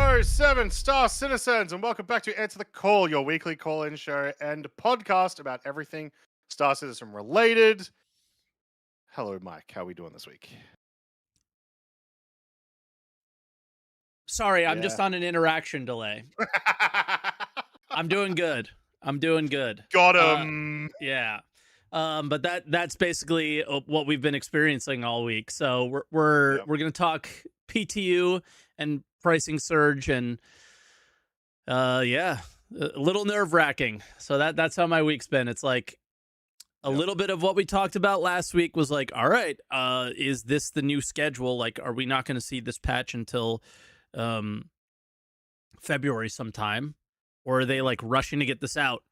Hello, 7-star citizens, and welcome back to Answer the Call, your weekly call-in show and podcast about everything Star Citizen related. Hello, Mike. How are we doing this week? Sorry, I'm Yeah. just on an interaction delay. I'm doing good. Got him. Yeah. But that's basically what we've been experiencing all week. So we're Yep. going to talk PTU and pricing surge and yeah, a little nerve-wracking. So that's how my week's been. It's like a little bit of what we talked about last week was like, all right, is this the new schedule? Like, are we not going to see this patch until February sometime, or are they like rushing to get this out?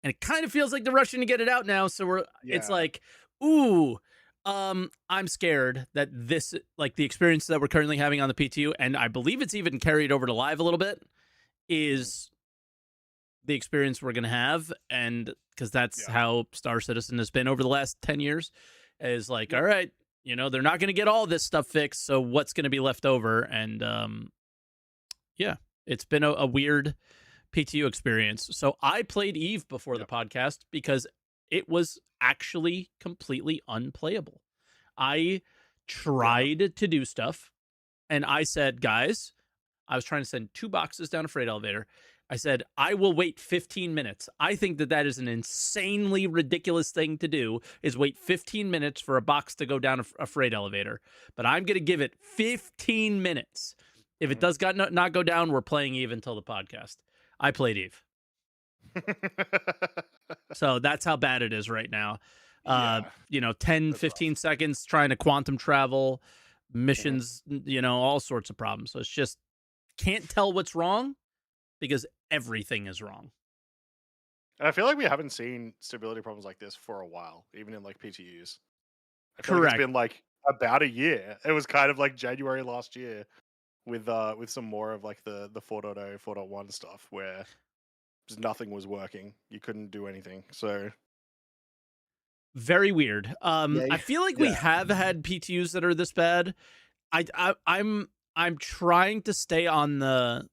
And it kind of feels like they're rushing to get it out now. So it's like, ooh, I'm scared that this, like the experience that we're currently having on the PTU, and I believe it's even carried over to live a little bit, is the experience we're going to have. And because that's how Star Citizen has been over the last 10 years, is like, all right, you know, they're not going to get all this stuff fixed. So what's going to be left over? And yeah, it's been a weird PTU experience. So I played Eve before the podcast because it was actually completely unplayable. I tried to do stuff, and I said, guys, I was trying to send 2 boxes down a freight elevator. I said, I will wait 15 minutes. I think that is an insanely ridiculous thing to do, is wait 15 minutes for a box to go down a freight elevator. But I'm going to give it 15 minutes. If it does not go down, we're playing Eve until the podcast. I played Eve. So that's how bad it is right now. 10, 15 seconds trying to quantum travel, missions, all sorts of problems. So it's just can't tell what's wrong because everything is wrong. And I feel like we haven't seen stability problems like this for a while, even in like PTUs. I feel Correct. like it's been like about a year. It was kind of like January last year with some more of like the 4.0, 4.1 stuff where just nothing was working. You couldn't do anything. So very weird. I feel like we have had PTUs that are this bad. I'm trying to stay on the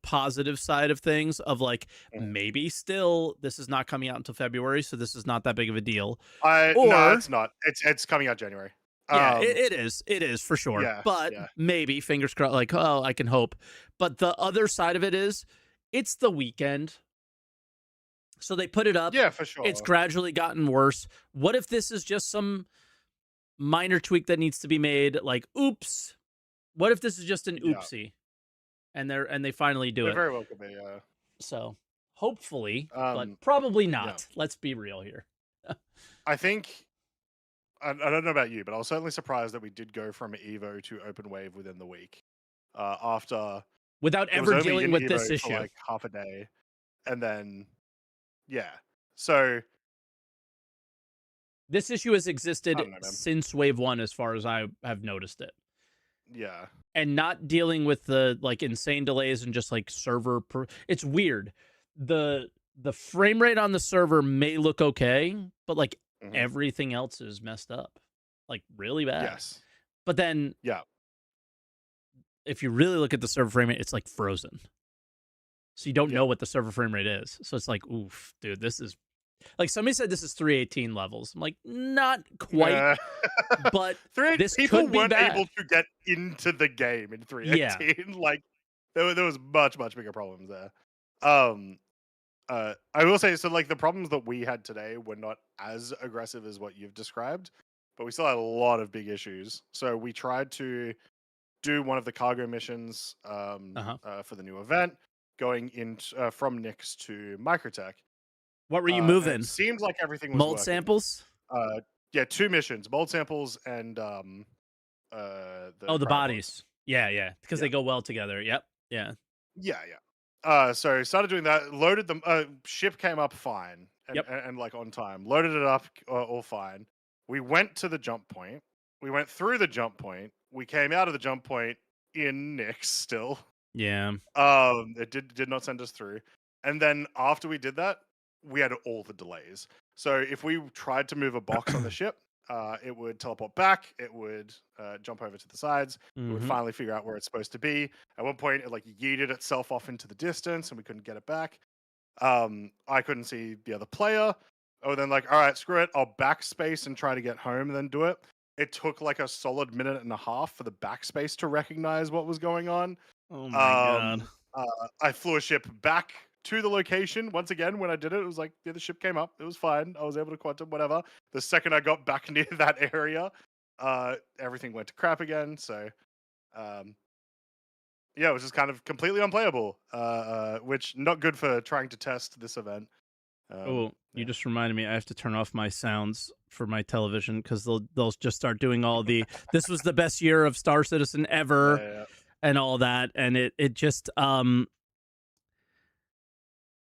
positive side of things, of like maybe still this is not coming out until February, so this is not that big of a deal. No, it's not. It's coming out January. Yeah, it is for sure. Yeah, but maybe, fingers crossed, like, oh, I can hope. But the other side of it is it's the weekend. So they put it up. Yeah, for sure. It's gradually gotten worse. What if this is just some minor tweak that needs to be made? Like, oops. What if this is just an oopsie? And they finally do it. Very well could be, yeah. So hopefully, but probably not. Yeah. Let's be real here. I think I don't know about you, but I was certainly surprised that we did go from Evo to Open Wave within the week. After without ever dealing with this issue for like half a day, and then so this issue has existed since Wave 1, as far as I have noticed it. Yeah. And not dealing with the like insane delays and just like server it's weird. The frame rate on the server may look okay, but like everything else is messed up. Like really bad. Yes. But then if you really look at the server frame rate, it's like frozen. So you don't know what the server frame rate is. So it's like, oof, dude, this is like somebody said this is 318 levels. I'm like, not quite, but this people could be weren't bad. able to get into the game in 318. Like there was much bigger problems there. I will say, so like the problems that we had today were not as aggressive as what you've described, but we still had a lot of big issues. So we tried to do one of the cargo missions for the new event, going in from Nyx to Microtech. What were you moving? It seemed like everything was mold working. samples. 2 missions: mold samples and the bodies. bodies. Yeah, because they go well together. Yep. Yeah. So started doing that. Loaded them. Ship came up fine and like on time. Loaded it up all fine. We went to the jump point. We went through the jump point. We came out of the jump point in Nyx still. Yeah. It did not send us through. And then after we did that, we had all the delays. So if we tried to move a box on the ship, it would teleport back. It would jump over to the sides. It would Mm-hmm. finally figure out where it's supposed to be. At one point, it like yeeted itself off into the distance, and we couldn't get it back. I couldn't see the other player. Oh, then like, all right, screw it. I'll backspace and try to get home, and then do it. It took like a solid minute and a half for the backspace to recognize what was going on. Oh my god. Um, I flew a ship back to the location. Once again, when I did it, it was like, yeah, the ship came up. It was fine. I was able to quantum, whatever. The second I got back near that area, everything went to crap again. So, um, yeah, it was just kind of completely unplayable, which not good for trying to test this event. Oh, you Yeah, just reminded me. I have to turn off my sounds for my television because they'll just start doing all the. This was the best year of Star Citizen yeah, ever, yeah, yeah. and all that, and it just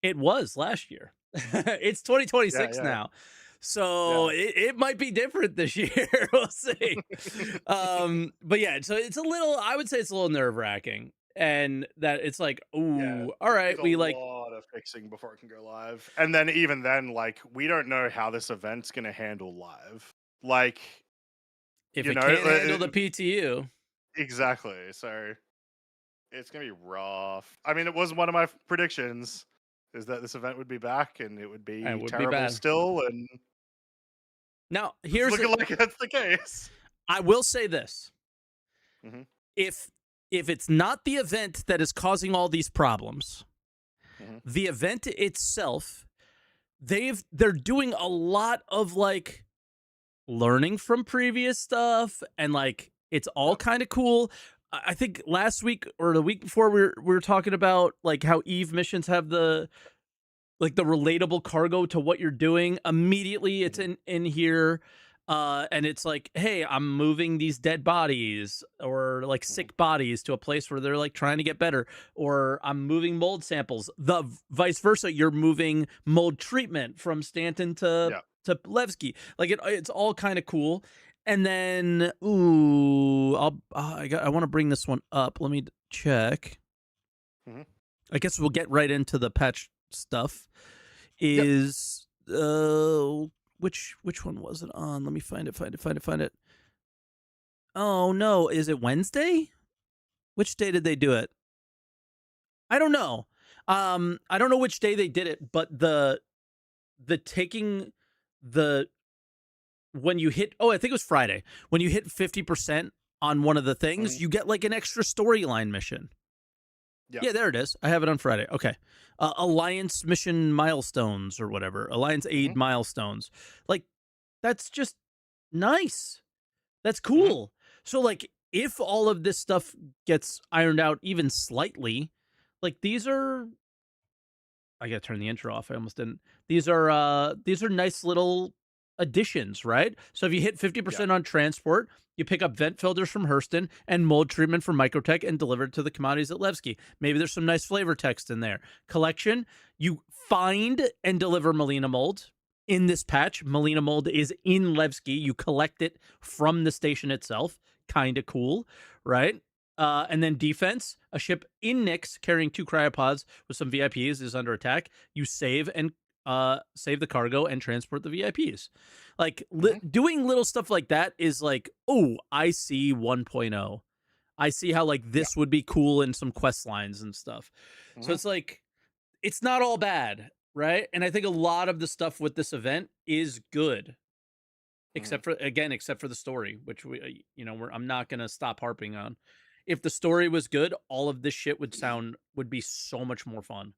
it was last year. It's Yeah, 2026 yeah, now. So yeah. it might be different this year. We'll see. But yeah, so it's a little, I would say it's a little nerve wracking. And that it's like, Yeah, ooh, all there's right, a we like lot of fixing before it can go live. And then even then, like, we don't know how this event's gonna handle live. Like, if you it know, can't handle the PTU. exactly. So it's gonna be rough. I mean, it was one of my predictions is that this event would be back and it would It be would be terrible bad. still, and Now, it's looking like that's the case. I will say this. Hmm. If if it's not the event that is causing all these problems, Hmm. the event itself, they're doing a lot of like learning from previous stuff, and like it's all Yep. kind of cool. I think last week or the week before we were talking about like how Eve missions have the like the relatable cargo to what you're doing. Immediately it's Hmm. in here, and it's like, hey, I'm moving these dead bodies or like Hmm. sick bodies to a place where they're like trying to get better, or I'm moving mold samples. The vice versa, you're moving mold treatment from Stanton Yeah. to Levski. Like it's all kind of cool. And then ooh, I want to bring this one up. Let me check. Hmm. I guess we'll get right into the patch stuff. Yep. Is which one was it on? Let me find it. Oh no, is it Wednesday? Which day did they do it? I don't know. I don't know which day they did it, but the taking the when you hit, oh, I think it was Friday. When you hit 50% on one of the things, Hmm. you get like an extra storyline mission. Yep. Yeah, there it is. I have it on Friday. Okay. Alliance mission milestones or whatever. Alliance Hmm. aid milestones. Like, that's just nice. That's Hmm. cool. So, like, if all of this stuff gets ironed out even slightly, like, these are. I gotta turn the intro off. I almost didn't. These are nice little additions, right? So if you hit Yeah. 50% on transport, you pick up vent filters from Hurston and mold treatment from Microtech and deliver it to the commodities at Levski. Maybe there's some nice flavor text in there. Collection, you find and deliver Melina mold. In this patch, Melina mold is in Levski. You collect it from the station itself. Kind of cool, right? And then defense, a ship in Nyx carrying 2 cryopods with some VIPs is under attack. You save and save the cargo and transport the VIPs. Like Hmm. doing little stuff like that is like, oh, I see 1.0. I see how like Yeah. this would be cool in some quest lines and stuff. So Hmm. it's like it's not all bad, right? And I think a lot of the stuff with this event is good, Hmm. except for the story, which I'm not gonna stop harping on. If the story was good, all of this shit would be so much more fun.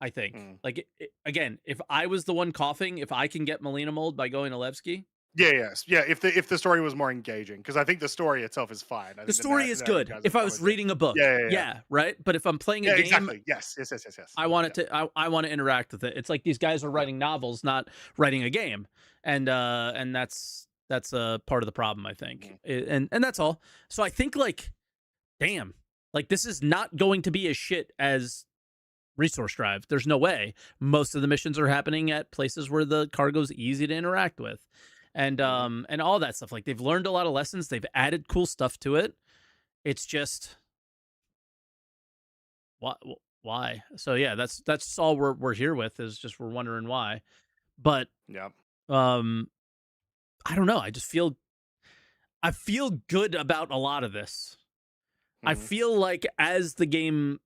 I think. Hmm. Like again, if I was the one coughing, if I can get Melina mold by going to Levski, Yeah, yes, yeah. If the story was more engaging, because I think the story itself is fine. I the think the story is narrative good. guys have If I was commented. reading a book, Yeah, yeah, yeah, yeah, right. But if I'm playing a yeah. game, Exactly. Yes, yes, yes, yes, yes. I want it Yeah, to. I want to interact with it. It's like these guys are yeah. writing novels, not writing a game, and that's a part of the problem, I think. Mhm. And that's all. So I think like, damn, like this is not going to be as shit as resource drive. There's no way. Most of the missions are happening at places where the cargo's easy to interact with. Mhm. And all that stuff. Like they've learned a lot of lessons. They've added cool stuff to it. It's just why why? So yeah, that's all we're here with is just we're wondering why. But Yeah. um I don't know. I feel good about a lot of this. I Mhm. feel like as the game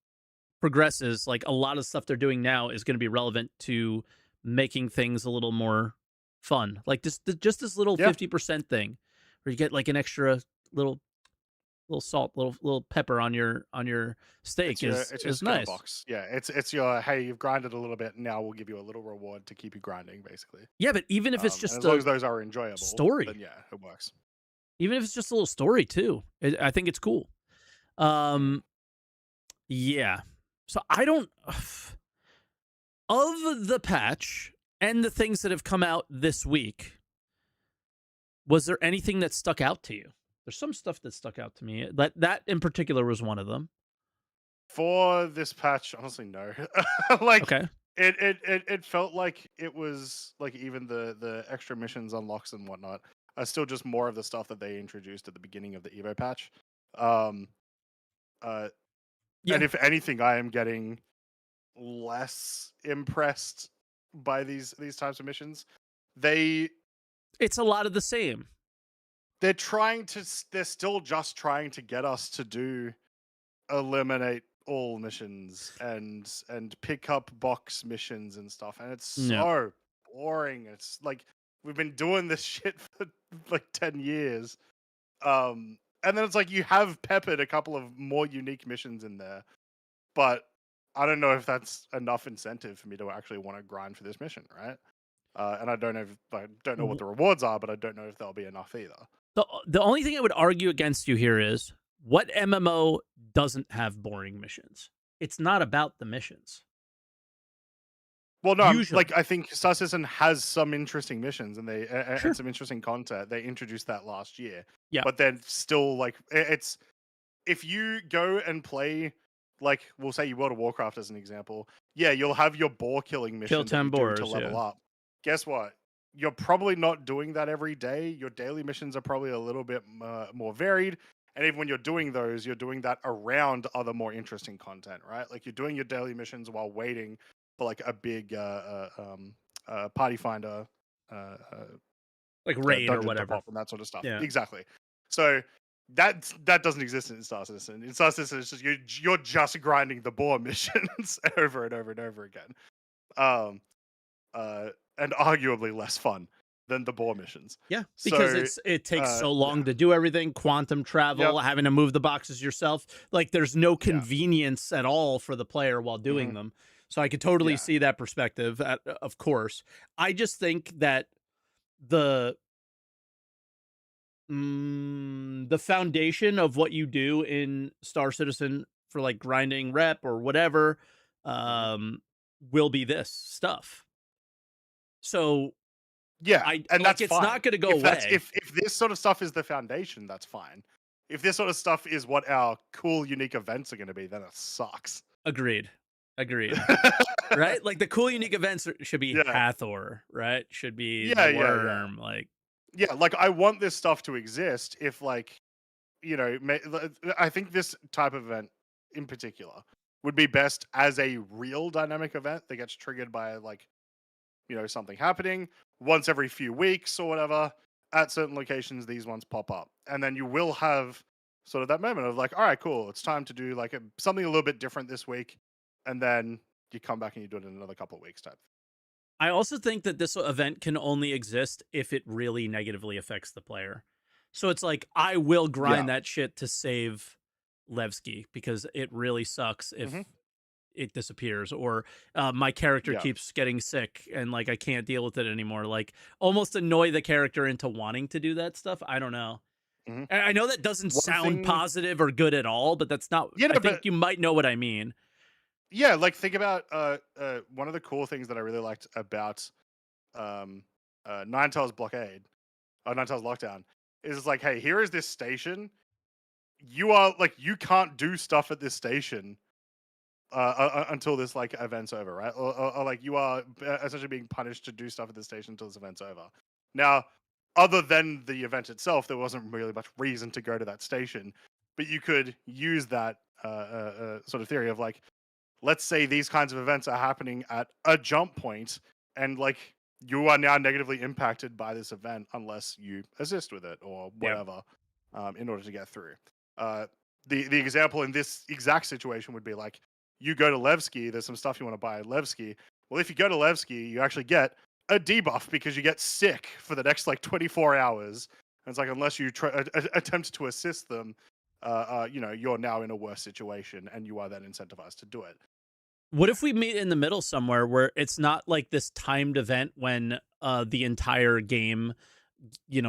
progresses, like a lot of stuff they're doing now is going to be relevant to making things a little more fun. Like just this little Yeah, 50% thing where you get like an extra little salt, little pepper on your steak it's your is skill nice. box. Yeah, it's your, "Hey, you've grinded a little bit, now we'll give you a little reward to keep you grinding," basically. Yeah, but even if it's And just as long a as those are enjoyable, then story, yeah, it works. even if it's just a little story too, I think it's cool. Mm. Um, yeah. So I don't of the patch and the things that have come out this week. Was there anything that stuck out to you? There's some stuff that stuck out to me. That in particular was one of them. For this patch, honestly, no. Like, Okay. it felt like it was like even the extra missions, unlocks, and whatnot are still just more of the stuff that they introduced at the beginning of the Evo patch. Um, uh, and Yeah. if anything, I am getting less impressed by these types of missions. They It's a lot of the same. they're still just trying to get us to do eliminate all missions and pick up box missions and stuff, and it's No. so boring. It's like we've been doing this shit for like 10 years. And then it's like you have peppered a couple of more unique missions in there, but I don't know if that's enough incentive for me to actually want to grind for this mission, right? And I don't know what the rewards are, but I don't know if they'll be enough either. The only thing I would argue against you here is what MMO doesn't have boring missions? It's not about the missions. Well, no, Usually. I think Star Citizen has some interesting missions, and and Sure. some interesting content. They introduced that last year, Yeah. but then still like it's if you go and play, like, we'll say you World of Warcraft as an example. Yeah, you'll have your boar killing Kill mission that 10 you do to boars, level yeah. up. Guess what? You're probably not doing that every day. Your daily missions are probably a little bit more varied. And even when you're doing those, you're doing that around other more interesting content, right? Like you're doing your daily missions while waiting for like a big party finder uh, uh, Like raid or dungeon to whatever. pop and that sort of stuff. Yeah. Exactly. So that doesn't exist in Star Citizen. In Star Citizen, it's just you're just grinding the boar missions over and over and over again, um, and arguably less fun than the boar missions. Yeah, because So, it takes so yeah, long to do everything, quantum yep, travel, having to move the boxes yourself. Like there's no yeah, convenience at all for the player while hmm doing them. So I could totally yeah, see that perspective, of course. I just think that the the foundation of what you do in Star Citizen for like grinding rep or whatever hmm um will be this stuff. So yeah, I and like that's it's not fine. going to go If that's away. if this sort of stuff is the foundation, that's fine. If this sort of stuff is what our cool, unique events are going to be, then it sucks. Agreed. Agreed. Right? Like the cool unique events should be Yeah, Hathor, right? Should be the yeah. worm, like Yeah, like I want this stuff to exist if like, I think this type of event in particular would be best as a real dynamic event that gets triggered by like, something happening once every few weeks or whatever. At certain locations these ones pop up. And then you will have sort of that moment of like, all right, cool, it's time to do like something a little bit different this week, and then you come back and you do it in another couple of weeks type. I also think that this event can only exist if it really negatively affects the player. So it's like I will Yeah. grind that shit to save Levski because it really sucks hmm if it disappears or my character Yeah. keeps getting sick and like I can't deal with it anymore. Like almost annoy the character into wanting to do that stuff. I don't know. hmm I know that doesn't One sound thing, positive or good at all, but that's not. I think but you might know what I mean. yeah, like think about one of the cool things that I really liked about um Ninetales Blockade or Ninetales Lockdown is like, hey, here is this station. You can't do stuff at this station until this like event's over, right? Or like you are essentially being punished to do stuff at this station until this event's over. Now, other than the event itself, there wasn't really much reason to go to that station, but you could use that sort of theory of like, let's say these kinds of events are happening at a jump point, and like you are now negatively impacted by this event unless you assist with it or Yeah. whatever, in order to get through. Uh, the example in this exact situation would be like, you go to Levski, there's some stuff you want to buy at Levski. Well, if you go to Levski, you actually get a debuff because you get sick for the next like 24 hours. And it's like, unless you attempt to assist them, you're now in a worse situation and you are then incentivized to do it. What if we meet in the middle somewhere where it's not like this timed event when the entire game,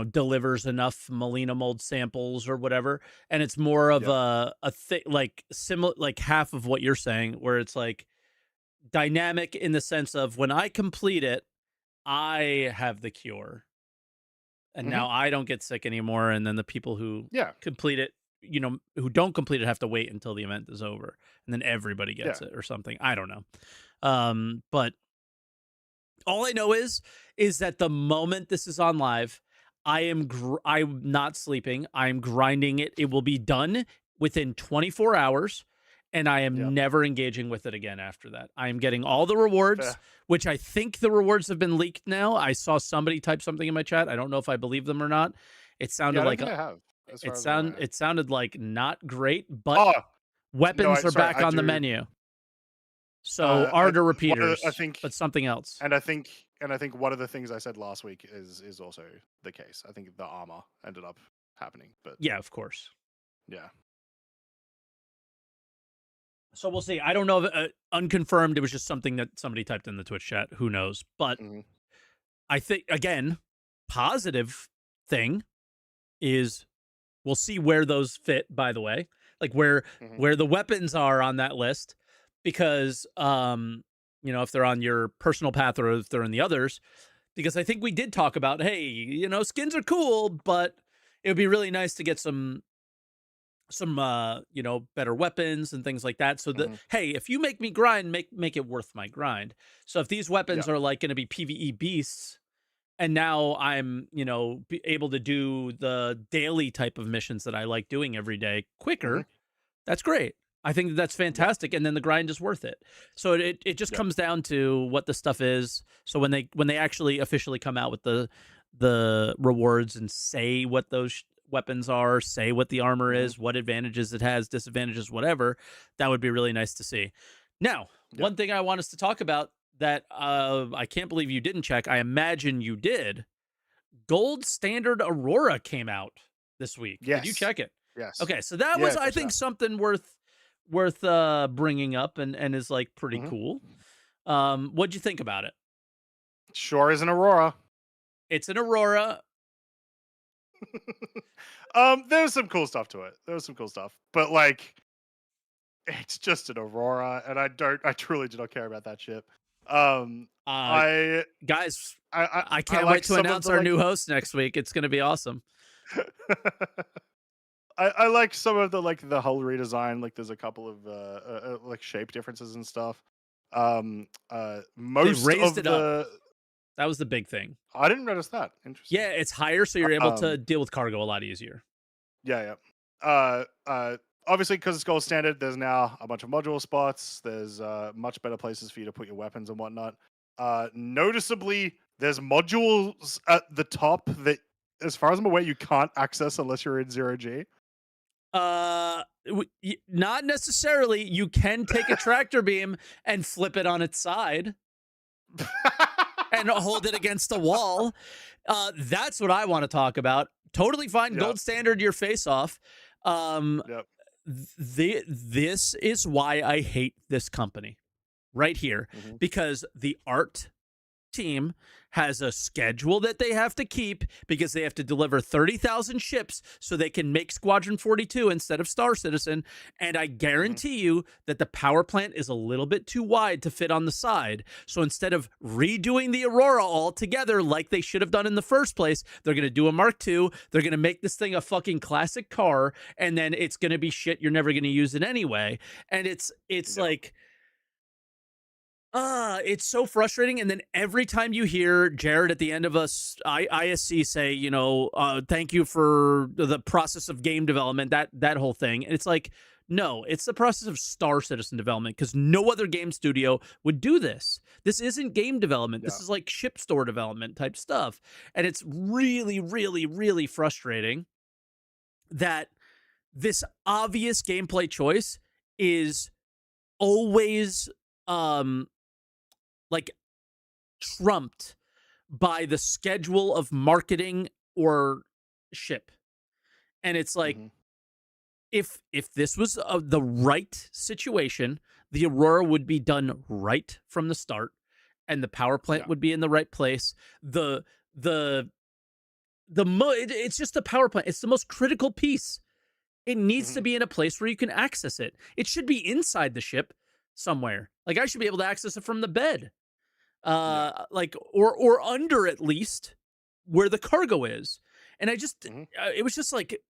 delivers enough Molina mold samples or whatever, and it's more of a thing like similar, like half of what you're saying, where it's like dynamic in the sense of when I complete it, I have the cure, and Mm-hmm. now I don't get sick anymore, and then the people who Yeah. complete it, who don't complete it have to wait until the event is over, and then everybody gets Yeah. it or something. I don't know. But all I know is that the moment this is on live, I'm not sleeping. I'm grinding it. It will be done within 24 hours, and I am Yep. never engaging with it again after that. I am getting all the rewards, Fair. which I think the rewards have been leaked now. I saw somebody type something in my chat. I don't know if I believe them or not. It sounded Yeah, I don't like think I have, as far it as I'm aware. it sounded like not great, but Oh, no, weapons are sorry, back I on the do. menu. So Ardor I repeaters, think, but something else. and I think, one of the things I said last week is also the case. I think the armor ended up happening, but Yeah, of course. yeah, So we'll see. I don't know if unconfirmed. It was just something that somebody typed in the Twitch chat. Who knows? But I think, again, positive thing is we'll see where those fit, by the way, like where the weapons are on that list, because if they're on your personal path or if they're in the others, because I think we did talk about, hey, skins are cool, but it would be really nice to get some better weapons and things like that, so that hey, if you make me grind, make it worth my grind. So if these weapons are like going to be PvE beasts, and now I'm able to do the daily type of missions that I like doing every day quicker, that's great. I think that's fantastic, and then the grind is worth it. So it just comes down to what the stuff is. So when they actually officially come out with the rewards and say what those weapons are, say what the armor is, what advantages it has, disadvantages, whatever, that would be really nice to see. Now, one thing I want us to talk about that I can't believe you didn't check, I imagine you did. Gold Standard Aurora came out this week. Yes. Did you check it? Yes. Okay, so that was, I think, something worth bringing up and is like pretty cool. What'd you think about it? Sure is an Aurora. It's an Aurora. There's some cool stuff to it. But like, it's just an Aurora, and I truly do not care about that ship. Guys, I can't wait to announce our new host next week. It's going to be awesome. I like some of the hull redesign. Like, there's a couple of like shape differences and stuff. Most they raised of it up. That was the big thing. I didn't notice that. Interesting. Yeah, it's higher, so you're able to deal with cargo a lot easier. Yeah. Obviously, because it's gold standard, there's now a bunch of module spots. There's much better places for you to put your weapons and whatnot. Noticeably, there's modules at the top that, as far as I'm aware, you can't access unless you're in 0G. Not necessarily. You can take a tractor beam and flip it on its side and hold it against a wall. That's what I want to talk about. Totally fine. Gold standard, your face off. This is why I hate this company right here, because the art team has a schedule that they have to keep because they have to deliver 30,000 ships so they can make Squadron 42 instead of Star Citizen. And I guarantee you that the power plant is a little bit too wide to fit on the side. So instead of redoing the Aurora altogether like they should have done in the first place, they're going to do a Mark II. They're going to make this thing a fucking classic car, and then it's going to be shit. You're never going to use it anyway. And it's like, it's so frustrating. And then every time you hear Jared at the end of ISC say, thank you for the process of game development, that whole thing. And it's like, No, it's the process of Star Citizen development because no other game studio would do this. This isn't game development. Yeah. This is like ship store development type stuff. And it's really, really, really frustrating that this obvious gameplay choice is always um like trumped by the schedule of marketing or ship. And it's like Hmm. if this was the right situation, the Aurora would be done right from the start, and the power plant Yeah. would be in the right place. The it's just the power plant. It's the most critical piece. It needs to Hmm. be in a place where you can access it. It should be inside the ship somewhere. Like I should be able to access it from the bed, Yeah. like or under at least where the cargo is. And I just Hmm. it was just like,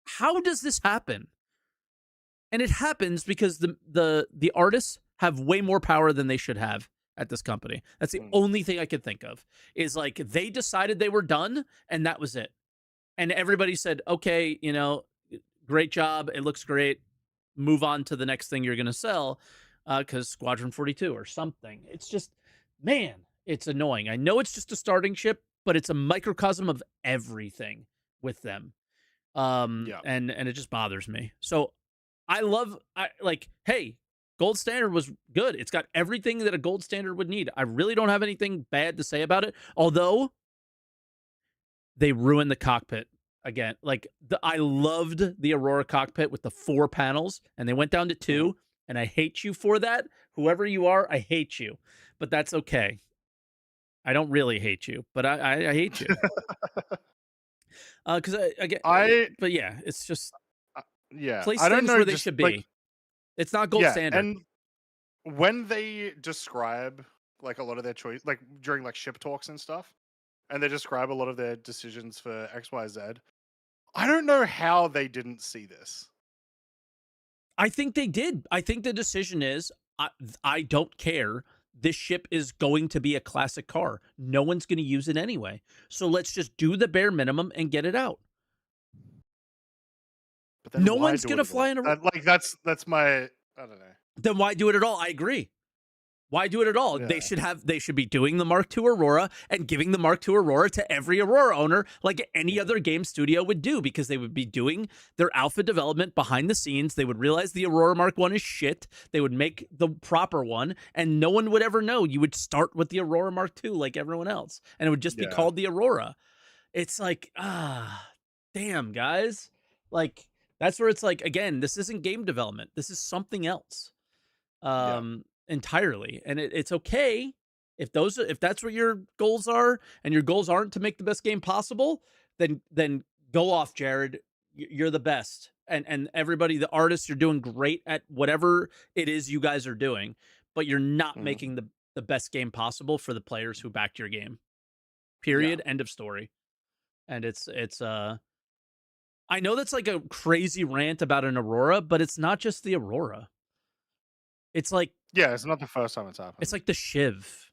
how does this happen? And it happens because the artists have way more power than they should have at this company. That's the Hmm. only thing I could think of. Is like they decided they were done and that was it. And everybody said, "Okay, great job. It looks great. Move on to the next thing you're going to sell cuz Squadron 42 or something." It's just, man, it's annoying. I know it's just a starting ship, but it's a microcosm of everything with them. Yeah. And it just bothers me. So I like, hey, Gold Standard was good. It's got everything that a Gold Standard would need. I really don't have anything bad to say about it. Although they ruined the cockpit again. Like I loved the Aurora cockpit with the 4 panels, and they went down to Hmm. 2. And I hate you for that. Whoever you are, I hate you. But that's okay. I don't really hate you, but I hate you. Because again, I but yeah, it's just yeah. place I don't things know. where they Just should like be. It's not gold yeah, standard. and when they describe like a lot of their choice, like during like ship talks and stuff, and they describe a lot of their decisions for X, Y, Z. I don't know how they didn't see this. I think they did. I think the decision is I don't care. This ship is going to be a classic car. No one's going to use it anyway. So let's just do the bare minimum and get it out. But then No why one's do going it to at fly all? in a. That's my I don't know. Then why do it at all? I agree. Why do it at all? Yeah. They should be doing the Mark II Aurora and giving the Mark II Aurora to every Aurora owner like any other game studio would do, because they would be doing their alpha development behind the scenes. They would realize the Aurora Mark I is shit. They would make the proper one and no one would ever know. You would start with the Aurora Mark II like everyone else and it would just be Yeah. called the Aurora. It's like, damn, guys. Like that's where it's like, again, this isn't game development. This is something else. Yeah. Entirely. And it's okay if that's what your goals are, and your goals aren't to make the best game possible, then go off, Jared. You're the best. And everybody, the artists, you're doing great at whatever it is you guys are doing, but you're not Mhm. making the best game possible for the players who backed your game. Yeah. Period. End of story. And it's I know that's like a crazy rant about an Aurora, but it's not just the Aurora. It's like Yeah, it's not the first time it's it's happened. like the Shiv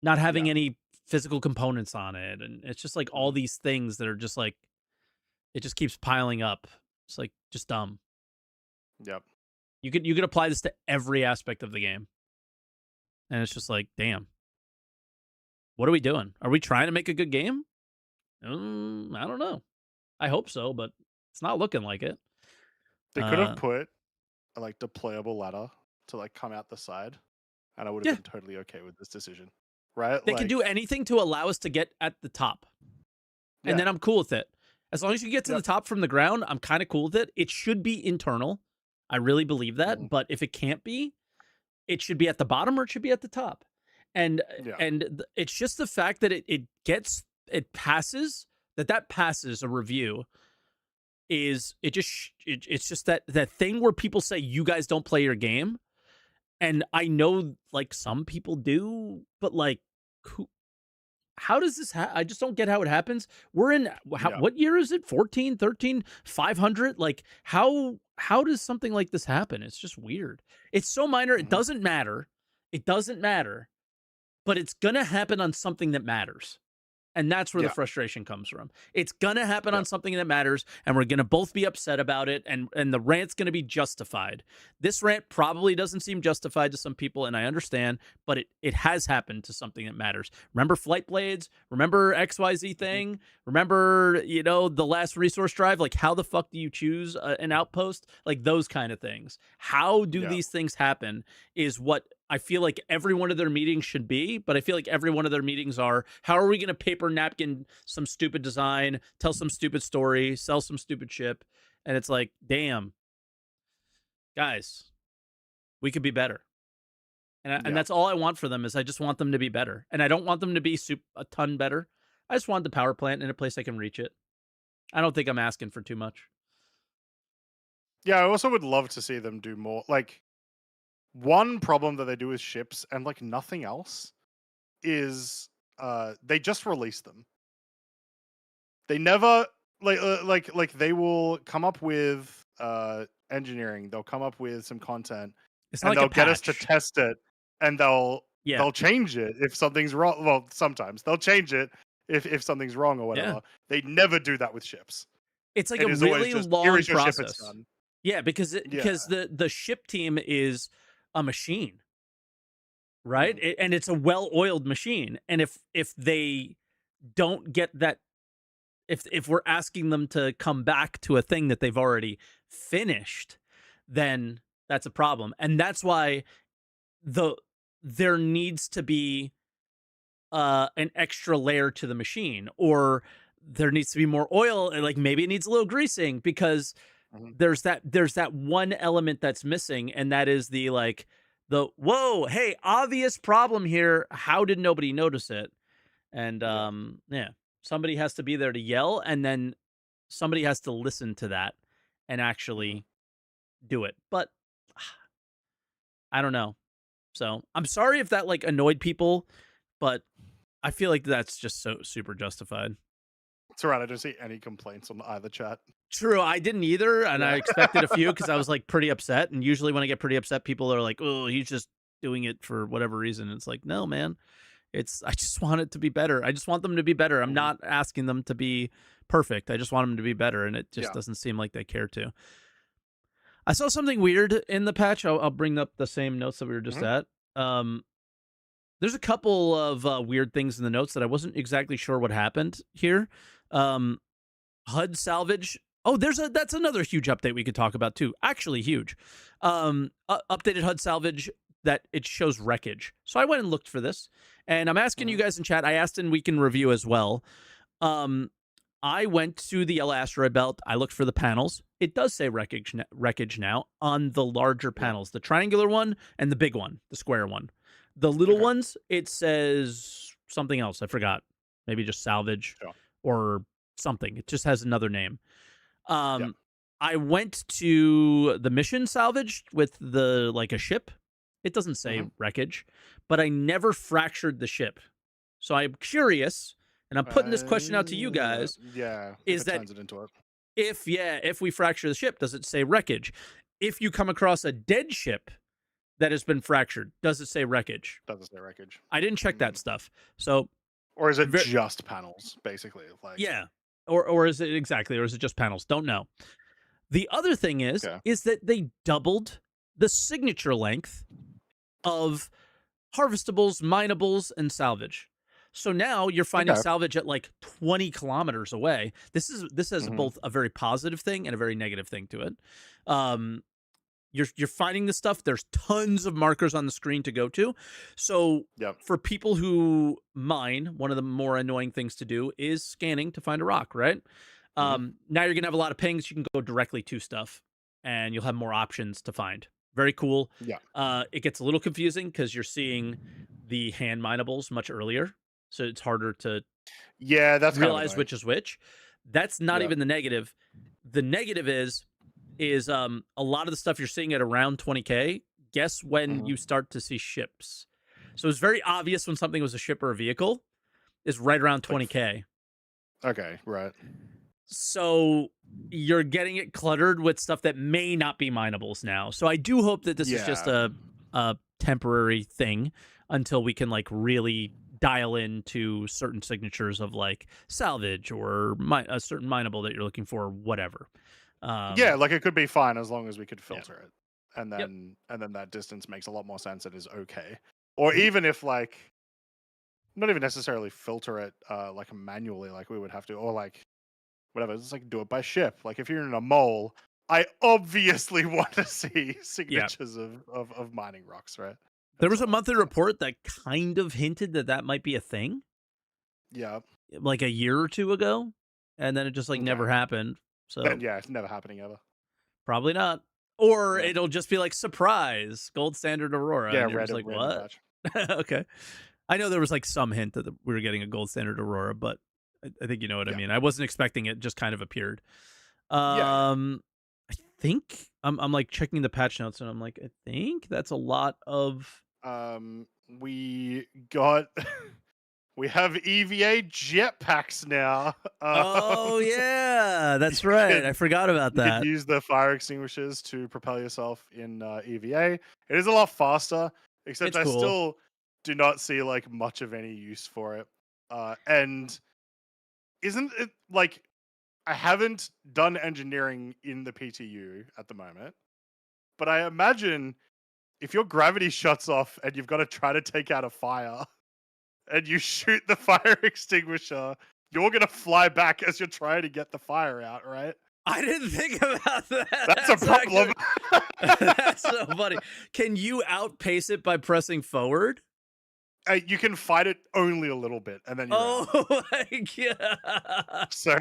not having Yeah. any physical components on it, and it's just like all Mhm. these things that are just like it just keeps piling up. It's like just dumb. Yep. You could apply this to every aspect of the game, and it's just like, damn, what are we doing? Are we trying to make a good game? I don't know. I hope so, but it's not looking like it. They could have Uh, put a like deployable ladder to like come out the side, and I would have yeah, been totally okay with this decision. Right? they can do Like, anything to allow us to get at the top, and yeah. then I'm cool with it. As long as you get to the Yep. top from the ground, I'm kind of cool with it. It should be internal. I really believe that, Mhm. but if it can't be, it should be at the bottom or it should be at the top. And Yeah. it's just the fact that it passes, that passes a review, is it's just that thing where people say you guys don't play your game, and I know like some people do, but like who, how does this I just don't get how it happens. We're in Yeah. what year is it? 14, 13, 500? Like how does something like this happen? It's just weird. It's so minor, it Mhm. doesn't matter. It doesn't matter, but it's going to happen on something that matters. And that's where the Yeah. frustration comes from. It's gonna happen Yeah. on something that matters, and we're gonna both be upset about it, and the rant's gonna be justified. This rant probably doesn't seem justified to some people, and I understand, but it has happened to something that matters. Remember Flight Blades? Remember XYZ Mhm. thing? Remember, the last resource drive? Like, how the fuck do you choose an outpost? Like, those kind of things. How do Yeah. these things happen is what I feel like every one of their meetings should be, but I feel like every one of their meetings are, how are we going to paper napkin some stupid design, tell some stupid story, sell some stupid ship? And it's like, damn, guys, we could be better. And Yeah. that's all I want for them is I just want them to be better. And I don't want them to be a ton better. I just want the power plant in a place I can reach it. I don't think I'm asking for too much. Yeah, I also would love to see them do more. Like, one problem that they do with ships and like nothing else is they just release them. They never like they will come up with engineering, they'll come up with some content It's not and like a they'll get us to patch. test it and they'll Yeah. they'll change it if something's wrong. Well, sometimes they'll change it if something's wrong or Yeah. whatever. They never do that with ships. It's like It a is always really just here long is your ship, it's process. done. Yeah, because Yeah. the ship team is a machine, right? Mhm. And it's a well-oiled machine. And if they don't get that, if we're asking them to come back to a thing that they've already finished, then that's a problem. And that's why there needs to be an extra layer to the machine, or there needs to be more oil, and like maybe it needs a little greasing, because Mhm. there's that one element that's missing, and that is the whoa, hey, obvious problem here, how did nobody notice it? And Yeah. yeah, somebody has to be there to yell, and then somebody has to listen to that and Mhm. actually do it. But I don't know. So I'm sorry if that like annoyed people, but I feel like that's just so super justified. It's alright, I don't see any complaints on either chat. True, I didn't either, and I Yeah. expected a few because I was like pretty upset. And usually, when I get pretty upset, people are like, "Oh, he's just doing it for whatever reason." And it's like, no, man, I just want it to be better. I just want them to be better. I'm Mhm. not asking them to be perfect. I just want them to be better, and it just Yeah. doesn't seem like they care to. I saw something weird in the patch. I'll bring up the same notes that we were just Mhm. at. There's a couple of weird things in the notes that I wasn't exactly sure what happened here. Um, HUD salvage. Oh, that's another huge update we could talk about too. Actually, huge. Updated HUD salvage that it shows wreckage. So I went and looked for this, and I'm asking you Mhm. guys in chat. I asked, and we can review as well. Um, I went to the Yellow Asteroid Belt. I looked for the panels. It does say wreckage now on the larger Yeah. panels, the triangular one and the big one, the square one. The little Okay. ones, it says something else. I forgot. Maybe just salvage Sure. or something. It just has another name. Yeah. Um, I went to the mission salvage with the like a ship. It doesn't say Mhm. wreckage, but I never fractured the ship. So I'm curious, and I'm putting this question out to you guys: Yeah, if is it that turns it into it. if we fracture the ship, does it say wreckage? If you come across a dead ship that has been fractured, does it say wreckage? Doesn't say wreckage. I didn't check that Mm. stuff. So, Or is it ver- just panels, basically? Like, yeah. Or is it exactly, or is it just panels? Don't know. The other thing okay. is that they doubled the signature length of harvestables, minables, and salvage. So now you're finding Okay. salvage at like 20 kilometers away. This has Mhm. both a very positive thing and a very negative thing to it. Um, you're finding this stuff. There's tons of markers on the screen to go to. So Yep. for people who mine, one of the more annoying things to do is scanning to find a rock, right? Mhm. Now you're gonna have a lot of pings. You can go directly to stuff, and you'll have more options to find. Very cool. Yeah. It gets a little confusing because you're seeing the hand minables much earlier, so it's harder to Yeah, that's kind of realize annoying. which is which. That's not Yeah. even the negative. The negative is a lot of the stuff you're seeing at around 20K. Guess when Mhm. you start to see ships. So it's very obvious when something was a ship or a vehicle is right around Like, 20K. okay, right. So you're getting it cluttered with stuff that may not be minables now. So I do hope that this is just Yeah. a temporary thing until we can like really dial in to certain signatures of like salvage or a certain mineable that you're looking for, whatever. Yeah, like it could be fine as long as we could Yeah. filter it, and Yep. then that distance makes a lot more sense and is okay. Or Mhm. even if like not even necessarily filter it like manually, like we would have to, or like whatever. It's like do it by ship. Like if you're in a mole, I obviously want to see Yeah. signatures of mining rocks, right? There And was so a on. monthly So, report that kind of hinted that that might be a thing, yeah. like a year or two ago, and then it just like Okay. never happened. Then So yeah, it's never happening ever. probably not. Or Yeah. it'll just be like surprise, gold standard Aurora, Yeah, and you're just like, random what? patch. Okay. I know there was like some hint that we were getting a gold standard Aurora, but I think you know what I Yeah. mean. I wasn't expecting it; just kind of appeared. Yeah, I think I'm like checking the patch notes, and I'm like, I think that's a lot of. yeah. We got we have EVA jetpacks now. Oh yeah, You that's right. I can forgot about you can that. use the fire extinguishers to propel yourself in EVA. It is a lot faster, except It's I cool. still do not see like much of any use for it. And isn't it like I haven't done engineering in the PTU at the moment, but I imagine if your gravity shuts off and you've got to try to take out a fire and you shoot the fire extinguisher, you're gonna fly back as you're trying to get the fire out, right? I didn't think about that. That's a That's problem. actually that's so funny. Can you outpace it by pressing forward? You can fight it only a little bit, and then you're out. Oh my god. So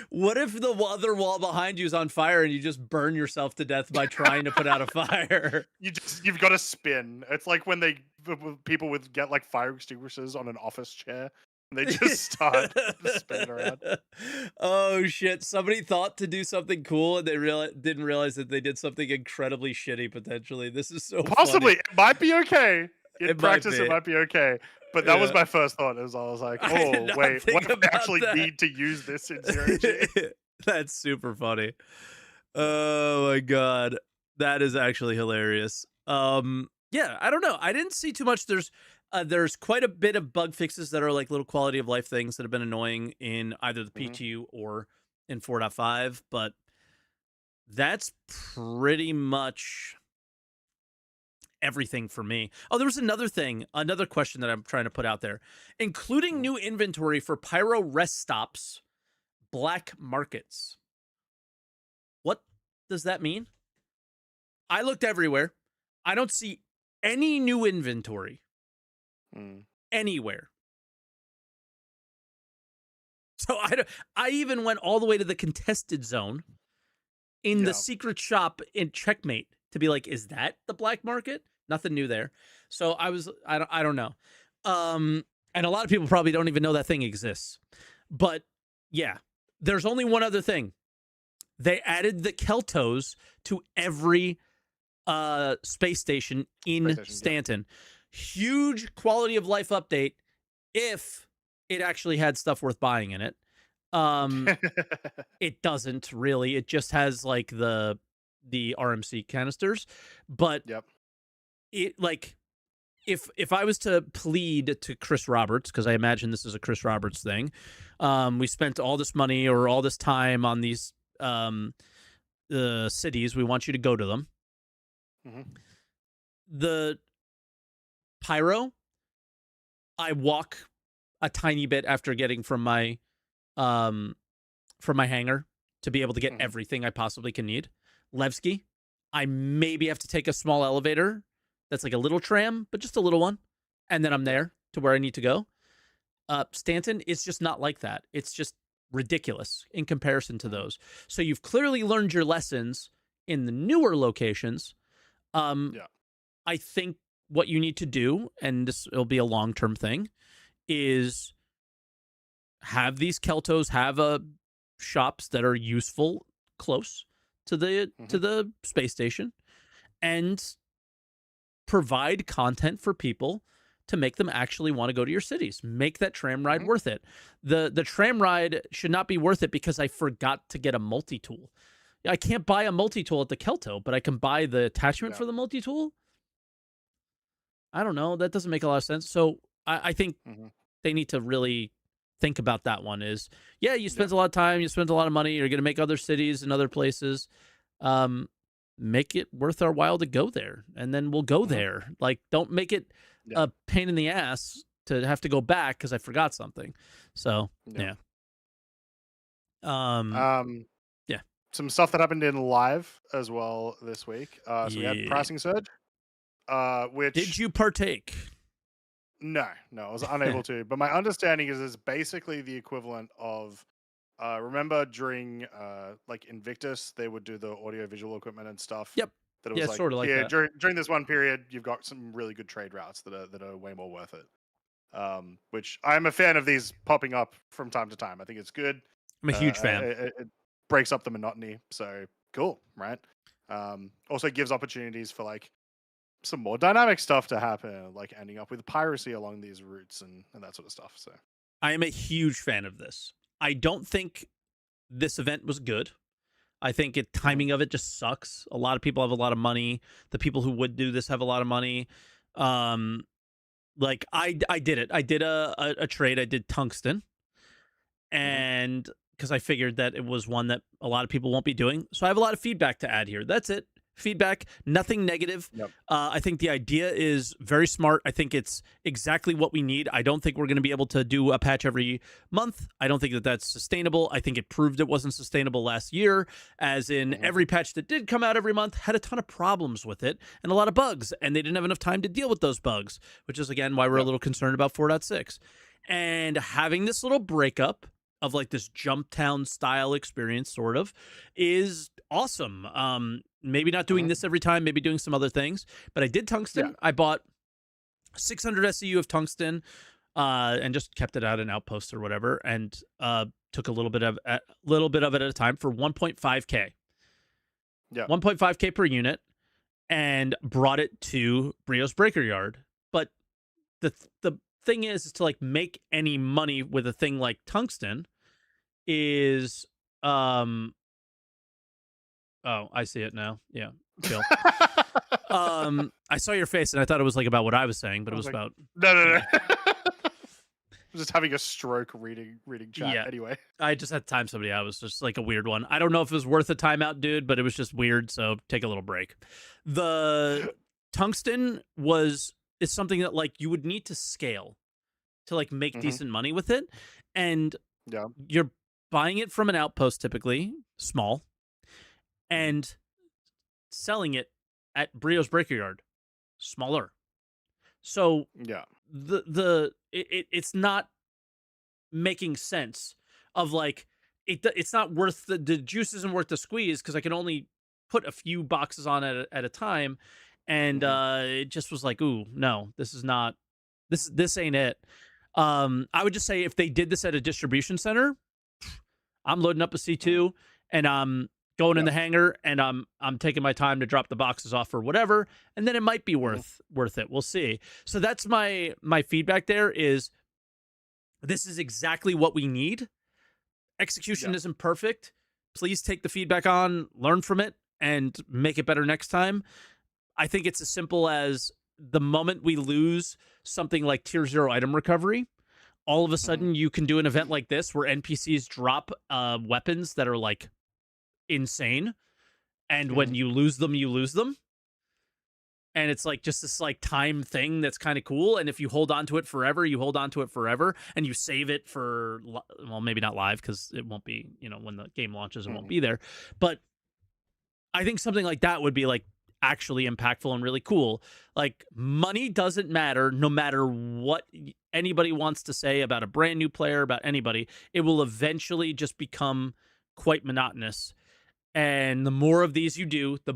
What if the other wall behind you is on fire and you just burn yourself to death by trying to put out a fire? you've got to spin. It's like when people would get like fire extinguishers on an office chair, and they just start spinning around. Oh shit! Somebody thought to do something cool and they didn't realize that they did something incredibly shitty. Potentially, this is so Possibly, funny. it might be okay. In It might practice, it be. might be okay. But that was Yeah, my first thought. As I was like, I did "Oh not wait, what think if we about actually that. need to use this in zero G?" That's super funny. Yeah. Oh my god, that is actually hilarious. Yeah, I don't know. I didn't see too much. There's quite a bit of bug fixes that are like little quality of life things that have been annoying in either the Mhm. PTU or in 4.5, but that's pretty much everything for me. Oh, there was another question that I'm trying to put out there, including Mhm. new inventory for pyro rest stops, black markets. What does that mean? I looked everywhere. I don't see any new inventory Mm. anywhere. So I even went all the way to the contested zone in the Yeah. secret shop in Checkmate to be like, is that the black market? Nothing new there. So I don't know. And a lot of people probably don't even know that thing exists. But yeah, there's only one other thing. They added the Keltos to every space station in PlayStation. Yeah. Stanton. Huge quality of life update if it actually had stuff worth buying in it. It doesn't really. It just has like the RMC canisters, but Yep. it like if I was to plead to Chris Roberts, because I imagine this is a Chris Roberts thing, we spent all this money or all this time on these cities. We want you to go to them. Mhm. The pyro, I walk a tiny bit after getting from my hangar to be able to get Mhm. everything I possibly can need. Levski, I maybe have to take a small elevator that's like a little tram, but just a little one, and then I'm there to where I need to go. Stanton is just not like that. It's just ridiculous in comparison to Mhm. those. So you've clearly learned your lessons in the newer locations. Yeah. I think what you need to do, and this will be a long-term thing, is have these Keltos have shops that are useful close to Mhm. the space station and provide content for people to make them actually want to go to your cities. Make that tram ride Mhm. worth it. The tram ride should not be worth it because I forgot to get a multi-tool. I can't buy a multi-tool at the Kelto, but I can buy the attachment Yeah. for the multi-tool. I don't know. That doesn't make a lot of sense. So I think Hmm. they need to really think about that one is, yeah, you Yeah. spend a lot of time, you spend a lot of money, you're going to make other cities and other places. Um, make it worth our while to go there, and then we'll go Hmm. there. Like, don't make it Yeah. a pain in the ass to have to go back because I forgot something. So, Yeah. yeah. Um, Um, yeah. some stuff that happened in live as well this week. So we had Yeah. pricing surge, Did which you partake? no, I was unable to. But my understanding is it's basically the equivalent of remember during like Invictus, they would do the audio visual equipment and stuff. Yep. That it Yeah, was like sort of like here that. during this one period, you've got some really good trade routes that are way more worth it. Which I'm a fan of these popping up from time to time. I think it's good. I'm a huge fan. It breaks up the monotony. So cool, right? Also gives opportunities for like some more dynamic stuff to happen, like ending up with piracy along these routes and that sort of stuff. So I am a huge fan of this. I don't think this event was good. I think mhm, timing of it just sucks. A lot of people have a lot of money. The people who would do this have a lot of money. Um, like I did it. I did a trade. I did tungsten, mhm, and because I figured that it was one that a lot of people won't be doing. So I have a lot of feedback to add here. That's it. Feedback, nothing negative. yep, I think the idea is very smart. I think it's exactly what we need. I don't think we're going to be able to do a patch every month. I don't think that that's sustainable. I think it proved it wasn't sustainable last year, as in mhm, every patch that did come out every month had a ton of problems with it and a lot of bugs, and they didn't have enough time to deal with those bugs, which is, again, why we're a yep, little concerned about 4.6. And having this little breakup of like this jump town style experience sort of is awesome. Maybe not doing mhm, this every time, maybe doing some other things, but I did yeah, tungsten. I bought 600 SCU of tungsten and just kept it at an outpost or whatever, and took a little bit of it at a time for 1.5k. yeah, 1.5k per unit, and brought it to Brio's Breaker Yard. But the thing is to like make any money with a thing like tungsten is um oh, I see it now. Yeah, chill. I saw your face and I thought it was like about what I was saying, but I it was was like, about, no, no, yeah. no. I'm just having a stroke reading chat. Yeah. Anyway, I just had to time somebody out. It was just like a weird one. I don't know if it was worth a timeout, dude, but it was just weird, so take a little break. The tungsten is something that like you would need to scale to like make hmm, decent money with it. And yeah, you're buying it from an outpost typically, small, hmm, and selling it at Brio's Breaker Yard, smaller. So yeah, it's not making sense of like it's not worth the juice isn't worth the squeeze because I can only put a few boxes on at a time, and hmm, it just was like, ooh, no, this is not this ain't it. I would just say if they did this at a distribution center, I'm loading up a hmm, C2 and I'm going in yeah, the hangar and I'm taking my time to drop the boxes off or whatever, and then it might be hmm, worth it. We'll see. So that's my feedback there is this is exactly what we need. yeah, Execution isn't perfect. Please take the feedback on, learn from it, and make it better next time. I think it's as simple as the moment we lose something like tier 0 item recovery, all of a hmm, sudden you can do an event like this where NPCs drop weapons that are like insane, and hmm, when you lose them, you lose them. And it's like just this like time thing that's kind of cool. And if you hold on to it forever, you hold on to it forever, and you save it for, well, maybe not live because it won't be, when the game launches, it won't hmm, be there. But I think something like that would be like actually impactful and really cool. Like, money doesn't matter no matter what anybody wants to say about a brand new player, about anybody. It will eventually just become quite monotonous. And the more of these you do, the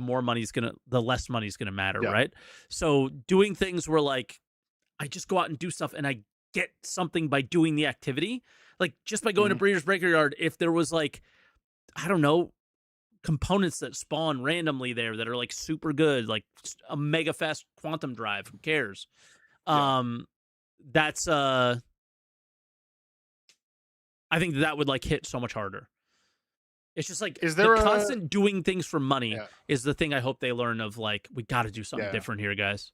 less money's gonna matter, yeah, right? So doing things where like I just go out and do stuff and I get something by doing the activity, like just by going to hmm, Breeder's Breaker Yard, if there was like, I don't know, components that spawn randomly there that are like super good, like a mega fast quantum drive, who cares? yeah. Um, that's I think that would like hit so much harder. It's just like Is the there a constant doing things for money yeah, is the thing I hope they learn of, like, we got to do something yeah? different here, guys.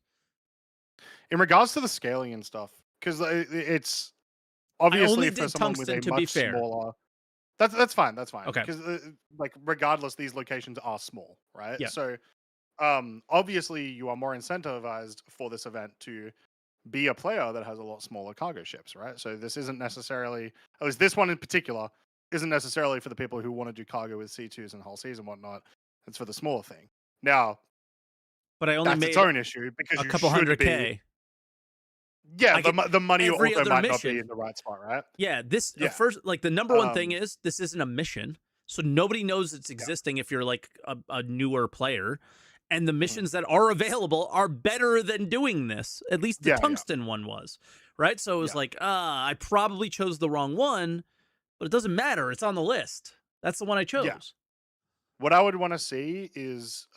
In regards to the scaling and stuff, because it's I obviously only for did someone with tungsten a to be much fair. smaller. That's fine. That's fine. Okay. Because like regardless, these locations are small, right? Yeah. So obviously you are more incentivized for this event to be a player that has a lot smaller cargo ships, right? So this isn't necessarily, at least this one in particular, isn't necessarily for the people who want to do cargo with C2s and hull Cs and whatnot. It's for the smaller thing. Now, But I only that's its made own issue because a you couple should hundred be. K. Yeah, I get the money every also other might not be mission. in the right spot, right? Yeah, this Yeah. first, like the number one thing Um. is this isn't a mission, so nobody knows it's Yeah. existing if you're like a newer player, and the Mhm. missions that are available are better than doing this. At least the Yeah. Yeah. tungsten one was, right? So it was Yeah. like, I probably chose the wrong one, but it doesn't matter. It's on the list. That's the one I Yeah. chose. What I would want to see is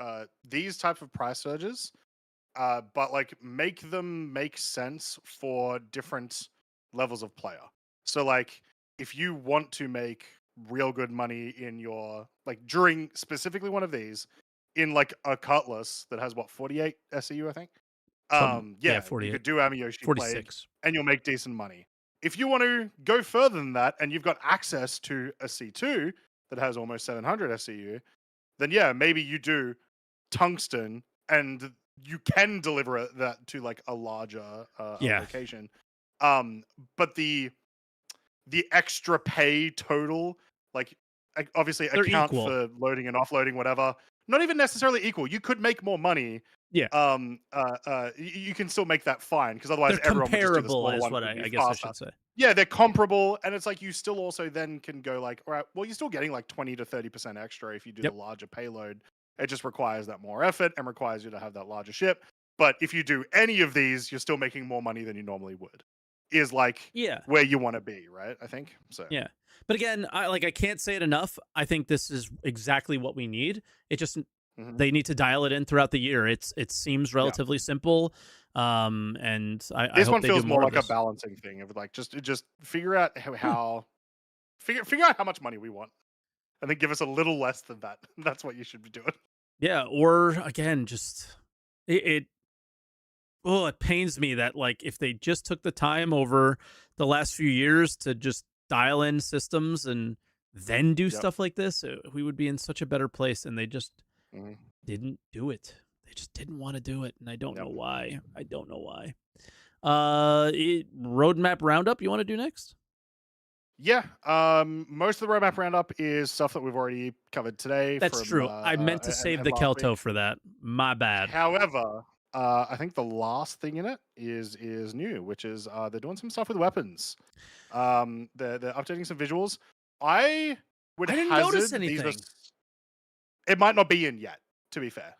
these type of price surges, but like make them make sense for different levels of player. So like if you want to make real good money in your like during specifically one of these in like a cutlass that has what 48 SEU I think. Yeah, Yeah, you 48, could do Amiyoshi Plague 46. and you'll make decent money. If you want to go further than that and you've got access to a C2 that has almost 700 SEU, then yeah, maybe you do tungsten and you can deliver that to like a larger Yeah, location. But the extra pay total, like obviously they're account equal. for loading and offloading, whatever. Not even necessarily equal. You could make more money. Yeah, You can still make that fine because they're otherwise everyone would just do the comparable, smaller is one. what It'd be I guess I faster. should say. Yeah, they're comparable, and it's like you still also then can go like, all right, well, you're still getting like 20 to 30% extra if you do the Yep. larger payload. It just requires that more effort and requires you to have that larger ship. But if you do any of these, you're still making more money than you normally would. Is like Yeah. where you want to be, right? I think so. Yeah. But again, I can't say it enough. I think this is exactly what we need. It just Mhm. they need to dial it in throughout the year. It seems Yeah. relatively simple. And I This hope one they do feels more more of like a this. balancing thing of like just figure out Yeah. figure out how much money we want, and then give us a little less than that. That's what you should be doing. Yeah. Or again, just it it pains me that like if they just took the time over the last few years to just dial in systems and then do Yep. stuff like this, we would be in such a better place. And they just Mhm. didn't do it. They just didn't want to do it, and I don't know Yep. why. I don't know why. Roadmap roundup. You want to do next? Yeah. Most of the roadmap roundup is stuff that we've already covered today That's from true. I meant to save and the last Kelto week. for that. My bad. However, I think the last thing in it is new, which is they're doing some stuff with weapons. They're updating some visuals. I would I didn't notice hazard these are. anything. It might not be in yet, to be fair.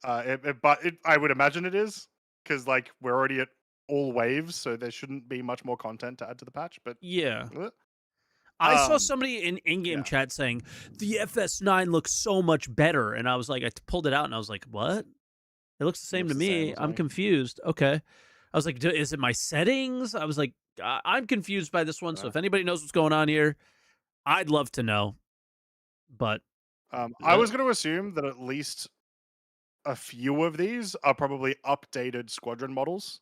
But I would imagine it is because like we're already at all waves, so there shouldn't be much more content to add to the patch. But Yeah. uh, I saw um, somebody in in-game yeah, chat saying the FS9 looks so much better, and I was like, I pulled it out, and I was like, what? It looks the it same looks to the same me. or I'm something. confused. Okay. I was like, is it my settings? I was like, I'm confused by this one. So Uh, if anybody knows what's going on here, I'd love to know. But I was going to assume that at least a few of these are probably updated squadron models.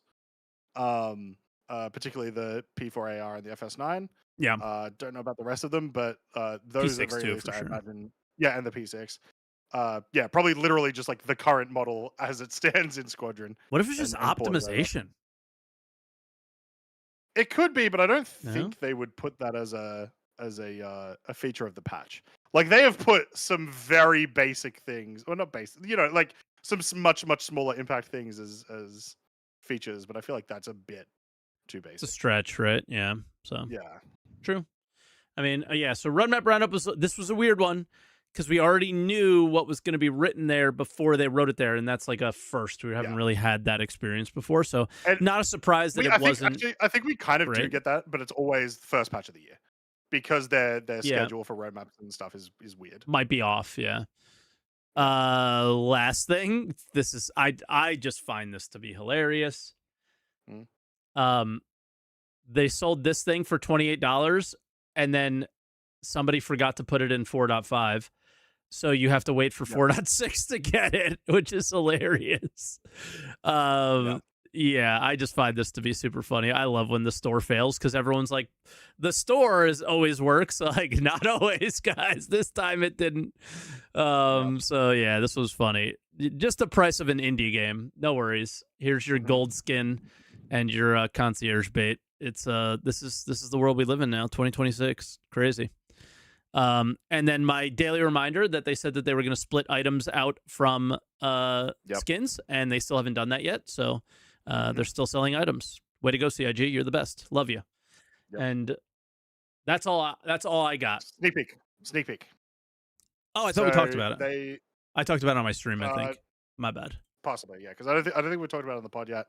Particularly the P4AR and the FS9. yeah, Don't know about the rest of them, but those at P6 very too, least, for I sure. imagine. Yeah, and the P6. Yeah, probably literally just like the current model as it stands in Squadron. What if it's just And ported over. optimization? It could be, but I don't No? think they would put that as a feature of the patch. Like they have put some very basic things, or not basic, like some much smaller impact things as features. But I feel like that's a bit too It's a basic. stretch, right? Yeah. So Yeah, true. I mean, yeah. So roadmap roundup was a weird one because we already knew what was going to be written there before they wrote it there, and that's like a first. We haven't yeah. really had that experience before, so And not a surprise that it wasn't I think we kind of do great. get that, but it's always the first patch of the year because their Yeah, schedule for roadmaps and stuff is weird. might be off. Yeah. Yeah. Last thing. This is I just find this to be hilarious. Mm. They sold this thing for $28, and then somebody forgot to put it in 4.5. So you have to wait for Yeah. 4.6 to get it, which is hilarious. Yeah. Yeah, I just find this to be super funny. I love when the store fails because everyone's like, the store is always works. Like, not always, guys. This time it didn't. Yep. So yeah, this was funny. Just the price of an indie game. No worries. Here's your gold skin and your concierge bait. It's this is the world we live in now, 2026. Crazy. And then my daily reminder that they said that they were going to split items out from skins, and they still haven't done that yet. So they're still selling items. Way to go, CIG! You're the best. Love you. Yep. And that's all. That's all I got. Sneak peek. Sneak peek. Oh, I thought we talked about it. I talked about it on my stream. I think. My bad. Possibly, yeah, because I don't think we talked about it on the pod yet.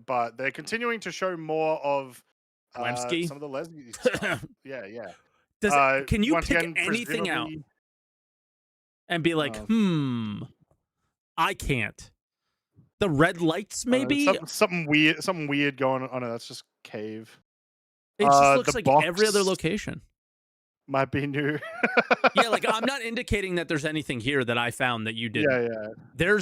But they're continuing to show more of some of the lesbian stuff. Yeah. Can you once pick again, anything out and be like, I can't. The red lights, maybe. Something weird going on. That's just cave. It just looks like every other location. Might be new. Yeah, like I'm not indicating that there's anything here that I found that you didn't. Yeah.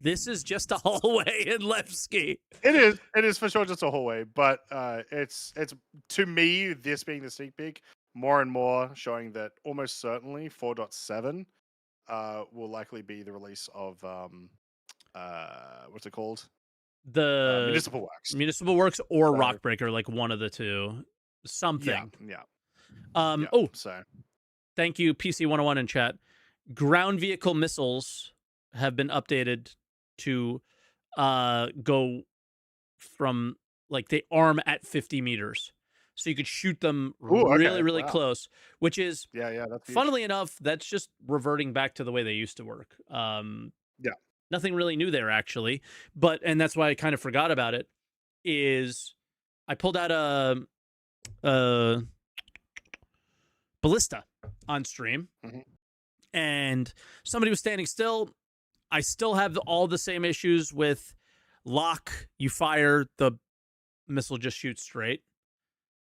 This is just a hallway in Levski. It is for sure just a hallway, but it's to me, this being the sneak peek, more and more showing that almost certainly 4.7 will likely be the release of what's it called? The Municipal Works or Rockbreaker, like one of the two. Something. Yeah. So thank you, PC 101 in chat. Ground vehicle missiles have been updated to go from, like, they arm at 50 meters. So you could shoot them really close, which is, that's funnily enough, that's just reverting back to the way they used to work. Nothing really new there, actually. And that's why I kind of forgot about it, is I pulled out a ballista on stream, and somebody was standing still. I still have all the same issues with lock. You fire, the missile just shoots straight.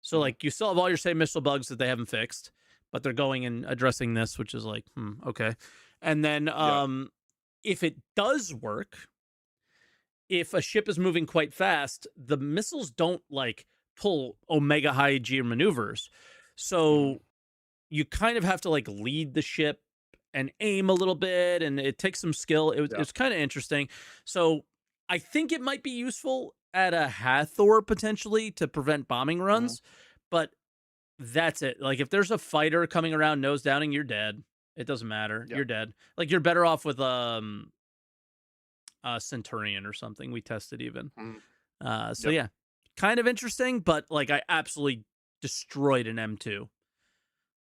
So, like, you still have all your same missile bugs that they haven't fixed, but they're going and addressing this, which is like, okay. And then if it does work, if a ship is moving quite fast, the missiles don't, like, pull omega high gear maneuvers. So you kind of have to, like, lead the ship and aim a little bit, and it takes some skill. It's kind of interesting. So I think it might be useful at a Hathor potentially to prevent bombing runs, but that's it. Like, if there's a fighter coming around nose downing, you're dead. It doesn't matter. You're dead. Like, you're better off with Centurion or something. We tested even. So yeah, kind of interesting, but, like, I absolutely destroyed an M2.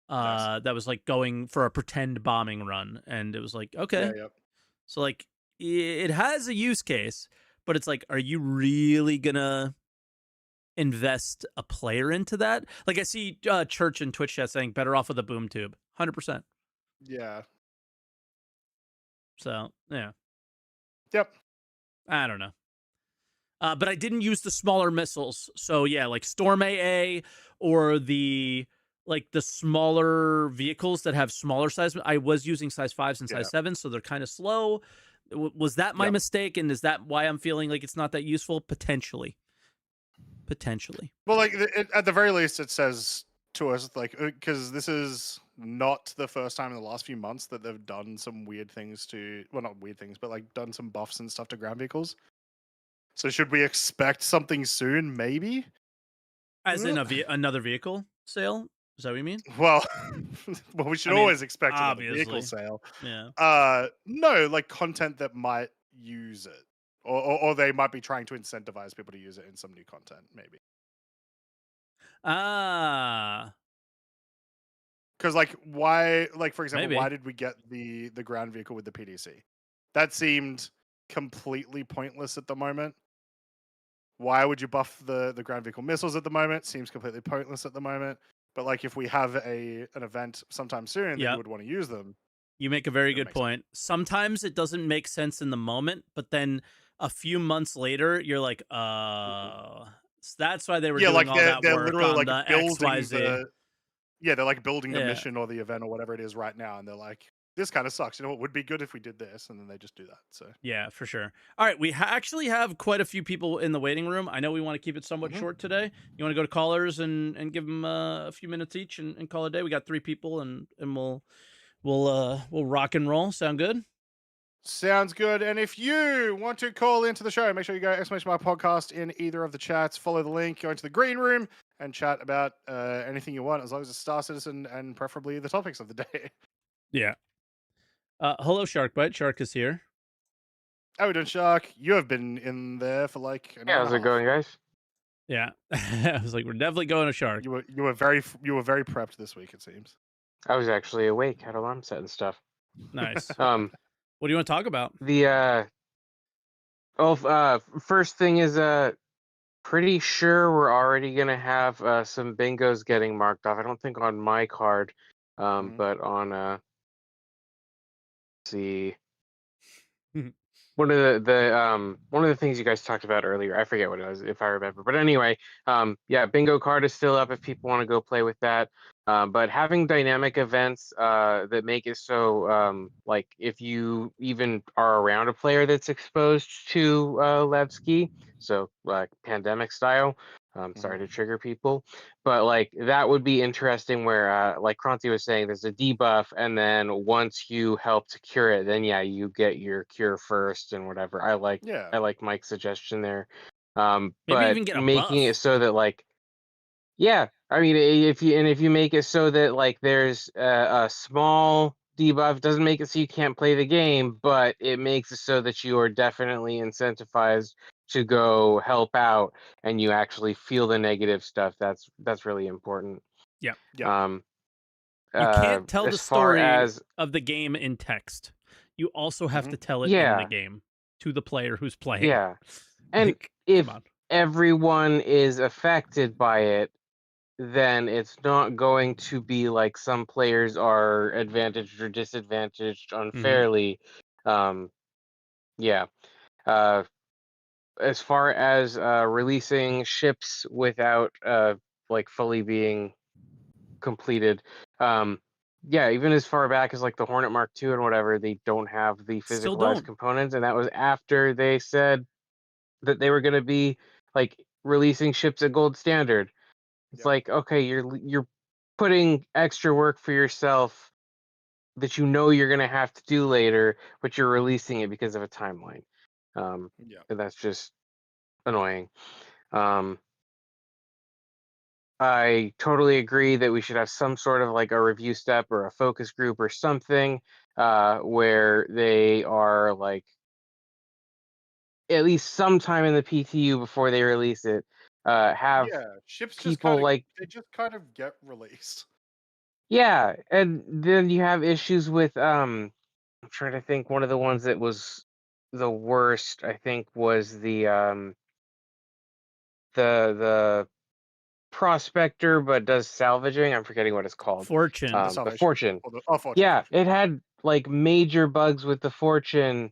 That was, like, going for a pretend bombing run, and it was like, okay. So, like, it has a use case, but it's like, are you really gonna invest a player into that? Like, I see Church in Twitch chat saying better off with a boom tube. 100%. Yeah. So yeah. Yep. I don't know. But I didn't use the smaller missiles. So yeah, like Storm AA or the smaller vehicles that have smaller size. I was using size 5s and size 7s, so they're kind of slow. Was that my mistake? And is that why I'm feeling like it's not that useful? Potentially. Well, like, at the very least, it says to us, like, because this is not the first time in the last few months that they've done some weird things to, well, not weird things, but, like, done some buffs and stuff to ground vehicles. So should we expect something soon? Maybe. As in another vehicle sale? Is that what you mean? Well, we should always expect another vehicle sale. Yeah. No, like, content that might use it, or they might be trying to incentivize people to use it in some new content, maybe. Because, like, why? Like, for example, why did we get the ground vehicle with the PDC? That seemed completely pointless at the moment. Why would you buff the ground vehicle missiles at the moment? Seems completely pointless at the moment. But, like, if we have an event sometime soon, that you would want to use them. You make a very good point. Sometimes it doesn't make sense in the moment, but then a few months later, you're like, so that's why they were doing all that work on the XYZ. They're, like, building the mission or the event or whatever it is right now, and they're like, this kind of sucks. You know, it would be good if we did this, and then they just do that. So Yeah, for sure. All right, we actually have quite a few people in the waiting room. I know we want to keep it somewhat Mhm. short today. You want to go to callers and give them a few minutes each and call it a day. We got 3 people and we'll rock and roll. Sound good? Sounds good. And if you want to call into the show, make sure you go exclamation mark podcast in either of the chats. Follow the link, go into the green room, and chat about anything you want, as long as it's Star Citizen and preferably the topics of the day. Yeah. Hello, Sharkbite. Shark is here. How we doing, Shark? You have been in there for like an hour Yeah, and how's a it half. going, guys? Yeah. I was like, we're definitely going to Shark. You were very prepped this week, it seems. I was actually awake, had alarm set and stuff. Nice. Um, What do you want to talk about? first thing is pretty sure we're already gonna have some bingos getting marked off. I don't think on my card, Mhm. but on let's see. One of the things you guys talked about earlier, I forget what it was if I remember, but anyway, yeah, bingo card is still up if people want to go play with that. But having dynamic events that make it so like if you even are around a player that's exposed to Levski, so like pandemic style. Sorry Mhm. to trigger people, but like that would be interesting where like Croncy was saying, there's a debuff, and then once you help to cure it, then yeah, you get your cure first and whatever. Yeah. I like Mike's suggestion there. Maybe But even get a making it buff. so that like yeah, I mean if you make it so that like there's a small debuff, doesn't make it so you can't play the game, but it makes it so that you are definitely incentivized to go help out and you actually feel the negative stuff. That's really important. Yeah. Yeah. Um, You can't tell the as far story as of the game in text. You also have Mhm. to tell it in the yeah, game to the player who's playing. yeah, and Like, come if on. everyone is affected by it, then it's not going to be like some players are advantaged or disadvantaged Hmm. unfairly. Um, yeah. Uh, as far as releasing ships without like fully being completed, um, yeah, even as far back as like the Hornet Mark II and whatever, they don't have the Still physicalized don't. components, and that was after they said that they were going to be like releasing ships at gold standard. It's Yep. like, okay, you're putting extra work for yourself that you know you're going to have to do later, but you're releasing it because of a timeline. Yeah. And that's just annoying. Um, I totally agree that we should have some sort of like a review step or a focus group or something where they are like at least sometime in the PTU before they release it. Have Yeah. Ships just people kind of like get released. yeah, and then you have issues with I'm trying to think, one of the ones that was the worst, I think, was the prospector but does salvaging. I'm forgetting what it's called. The Fortune. The Salvation fortune. or the Fortune. Yeah, Fortune. it had like major bugs with the fortune Mhm.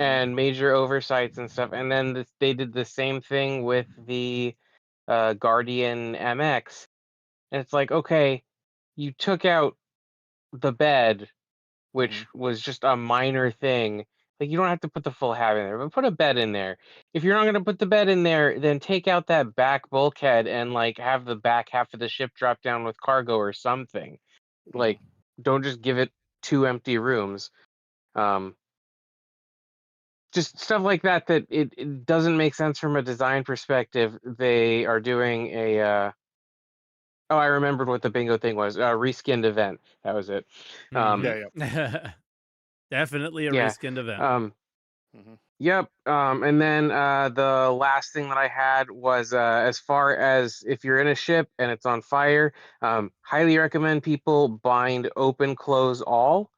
and major oversights and stuff. And then they did the same thing with the Guardian MX. And it's like, okay, you took out the bed, Mhm. which was just a minor thing. Like you don't have to put the full hab in there, but put a bed in there. If you're not gonna put the bed in there, then take out that back bulkhead and like have the back half of the ship drop down with cargo or something. Mhm. Like don't just give it two empty rooms. Um, just stuff like that it doesn't make sense from a design perspective. They are doing a oh, I remembered what the bingo thing was. Reskinned event. That was it. Hmm. Yeah. Yeah. Definitely a Yeah. reskinned event. Mhm. Yep. And then the last thing that I had was as far as if you're in a ship and it's on fire, highly recommend people bind open close all.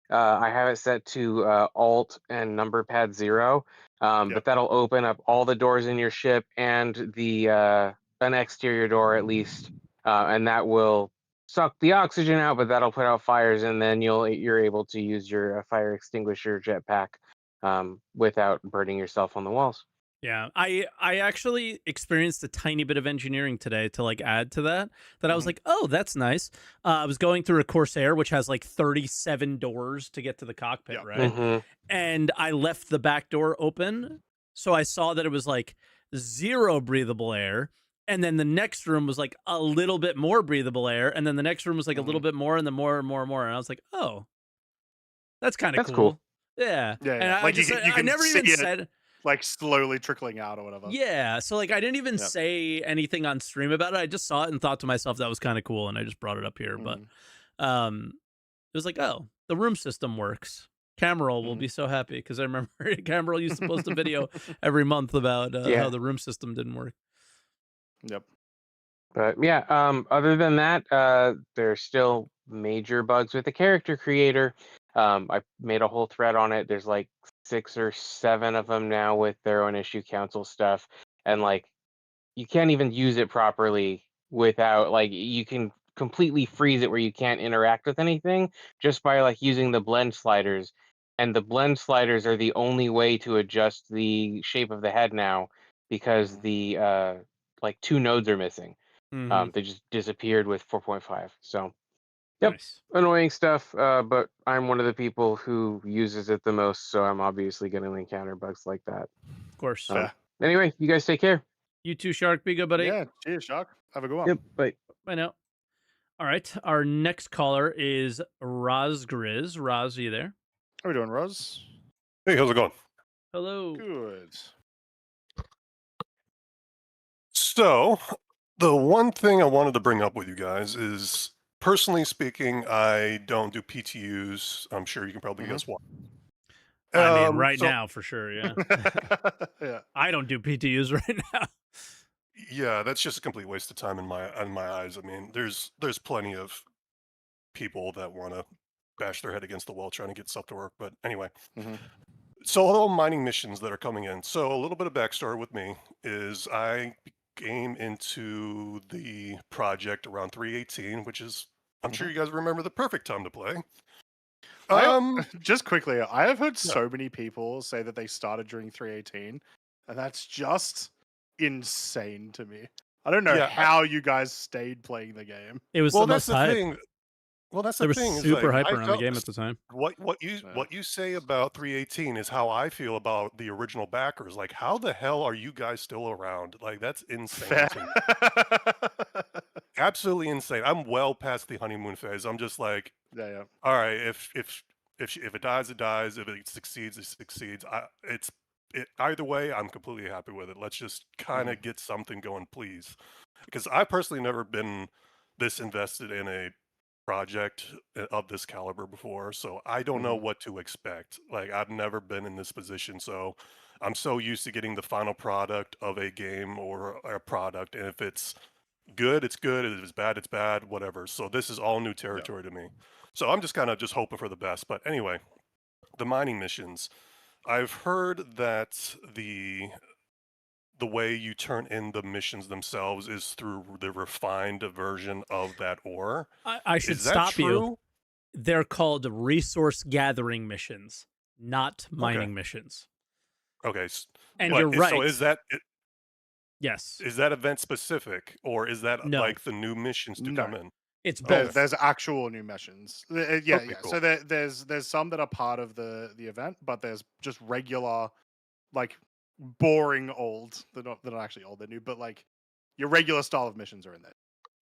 I have it set to Alt and number pad 0, Yep. but that'll open up all the doors in your ship and the an exterior door at least, and that will suck the oxygen out, but that'll put out fires, and then you're able to use your fire extinguisher jetpack without burning yourself on the walls. Yeah, I actually experienced a tiny bit of engineering today to like add to that. I was Mhm. like, oh, that's nice. I was going through a Corsair, which has like 37 doors to get to the cockpit, Yeah. right? Mm-hmm. And I left the back door open, so I saw that it was like 0 breathable air, and then the next room was like a little bit more breathable air, and then the next room was like a little Mhm. bit more, and then more and more and more, and I was like, oh, that's kind of That's cool. cool. Yeah, Yeah, and yeah. I Like just you I can never see even it said. like slowly trickling out or whatever. Yeah, so like I didn't even Yep. say anything on stream about it. I just saw it and thought to myself that was kind of cool, and I just brought it up here. But Mhm. it was like, oh, the room system works. Cameroll will Mhm. be so happy because I remember Cameroll used to post a video every month about how Yeah. the room system didn't work. Yep. But yeah, other than that, there's still major bugs with the character creator. I made a whole thread on it. There's like 6 or 7 of them now with their own issue council stuff, and like you can't even use it properly without like you can completely freeze it where you can't interact with anything just by like using the blend sliders. And the blend sliders are the only way to adjust the shape of the head now because Mhm. the like 2 nodes are missing. Mm-hmm. They just disappeared with 4.5. So, yep, Nice, annoying stuff. But I'm one of the people who uses it the most, so I'm obviously going to encounter bugs like that. of course. Um, Fair. anyway, you guys take care. You too, Shark. Be good, buddy. Yeah. Cheers, Shark. Have a good one. Yep, bye. Bye now. All right, our next caller is Roz Grizz. Roz, are you there? How we doing, Roz? Hey, how's it going? Hello. Good. So, the one thing I wanted to bring up with you guys is, personally speaking, I don't do PTUs. I'm sure you can probably Mhm. guess why. I mean, right So now for sure. Yeah, Yeah. I don't do PTUs right now. yeah, that's just a complete waste of time in my eyes. I mean, there's plenty of people that want to bash their head against the wall trying to get stuff to work. But anyway, Mhm. so all the mining missions that are coming in. So a little bit of backstory with me is I came into the project around 318, which is, I'm sure Mhm. you guys remember, the perfect time to play. I Um, just quickly, I have heard yeah, so many people say that they started during 318, and that's just insane to me. I don't know yeah. how you guys stayed playing the game. It was the Well, that's most the hype. thing. Well, that's the There was thing is super like hype I around the felt game at this, the time. Yeah. what you say about 318 is how I feel about the original backers. Like, how the hell are you guys still around? Like, that's insane Fair. to me. Absolutely insane. I'm well past the honeymoon phase. I'm just like, Yeah, yeah. all right, if it dies, it dies. If it succeeds, it succeeds. Either way, I'm completely happy with it. Let's just kind Mhm. of get something going, please. Because I've personally never been this invested in a project of this caliber before, so I don't know Mhm. what to expect. Like, I've never been in this position, so I'm so used to getting the final product of a game or a product, and if it's good, it's good. If it's bad, it's bad. Whatever. So this is all new Yeah. territory to me. So I'm just kind of just hoping for the best. But anyway, the mining missions. I've heard that the way you turn in the missions themselves is through the refined version of that ore. I should Is that stop you. true? They're called resource gathering missions, not Okay. mining missions. Okay. And But you're so right. Yes. is that event specific, or is that No. like the new missions to No. come in? It's Okay. both. There's actual new missions. Yeah, Okay. yeah. Cool. So there's some that are part of the event, but there's just regular, like, boring old. They're not actually old. They're new, but like your regular style of missions are in there.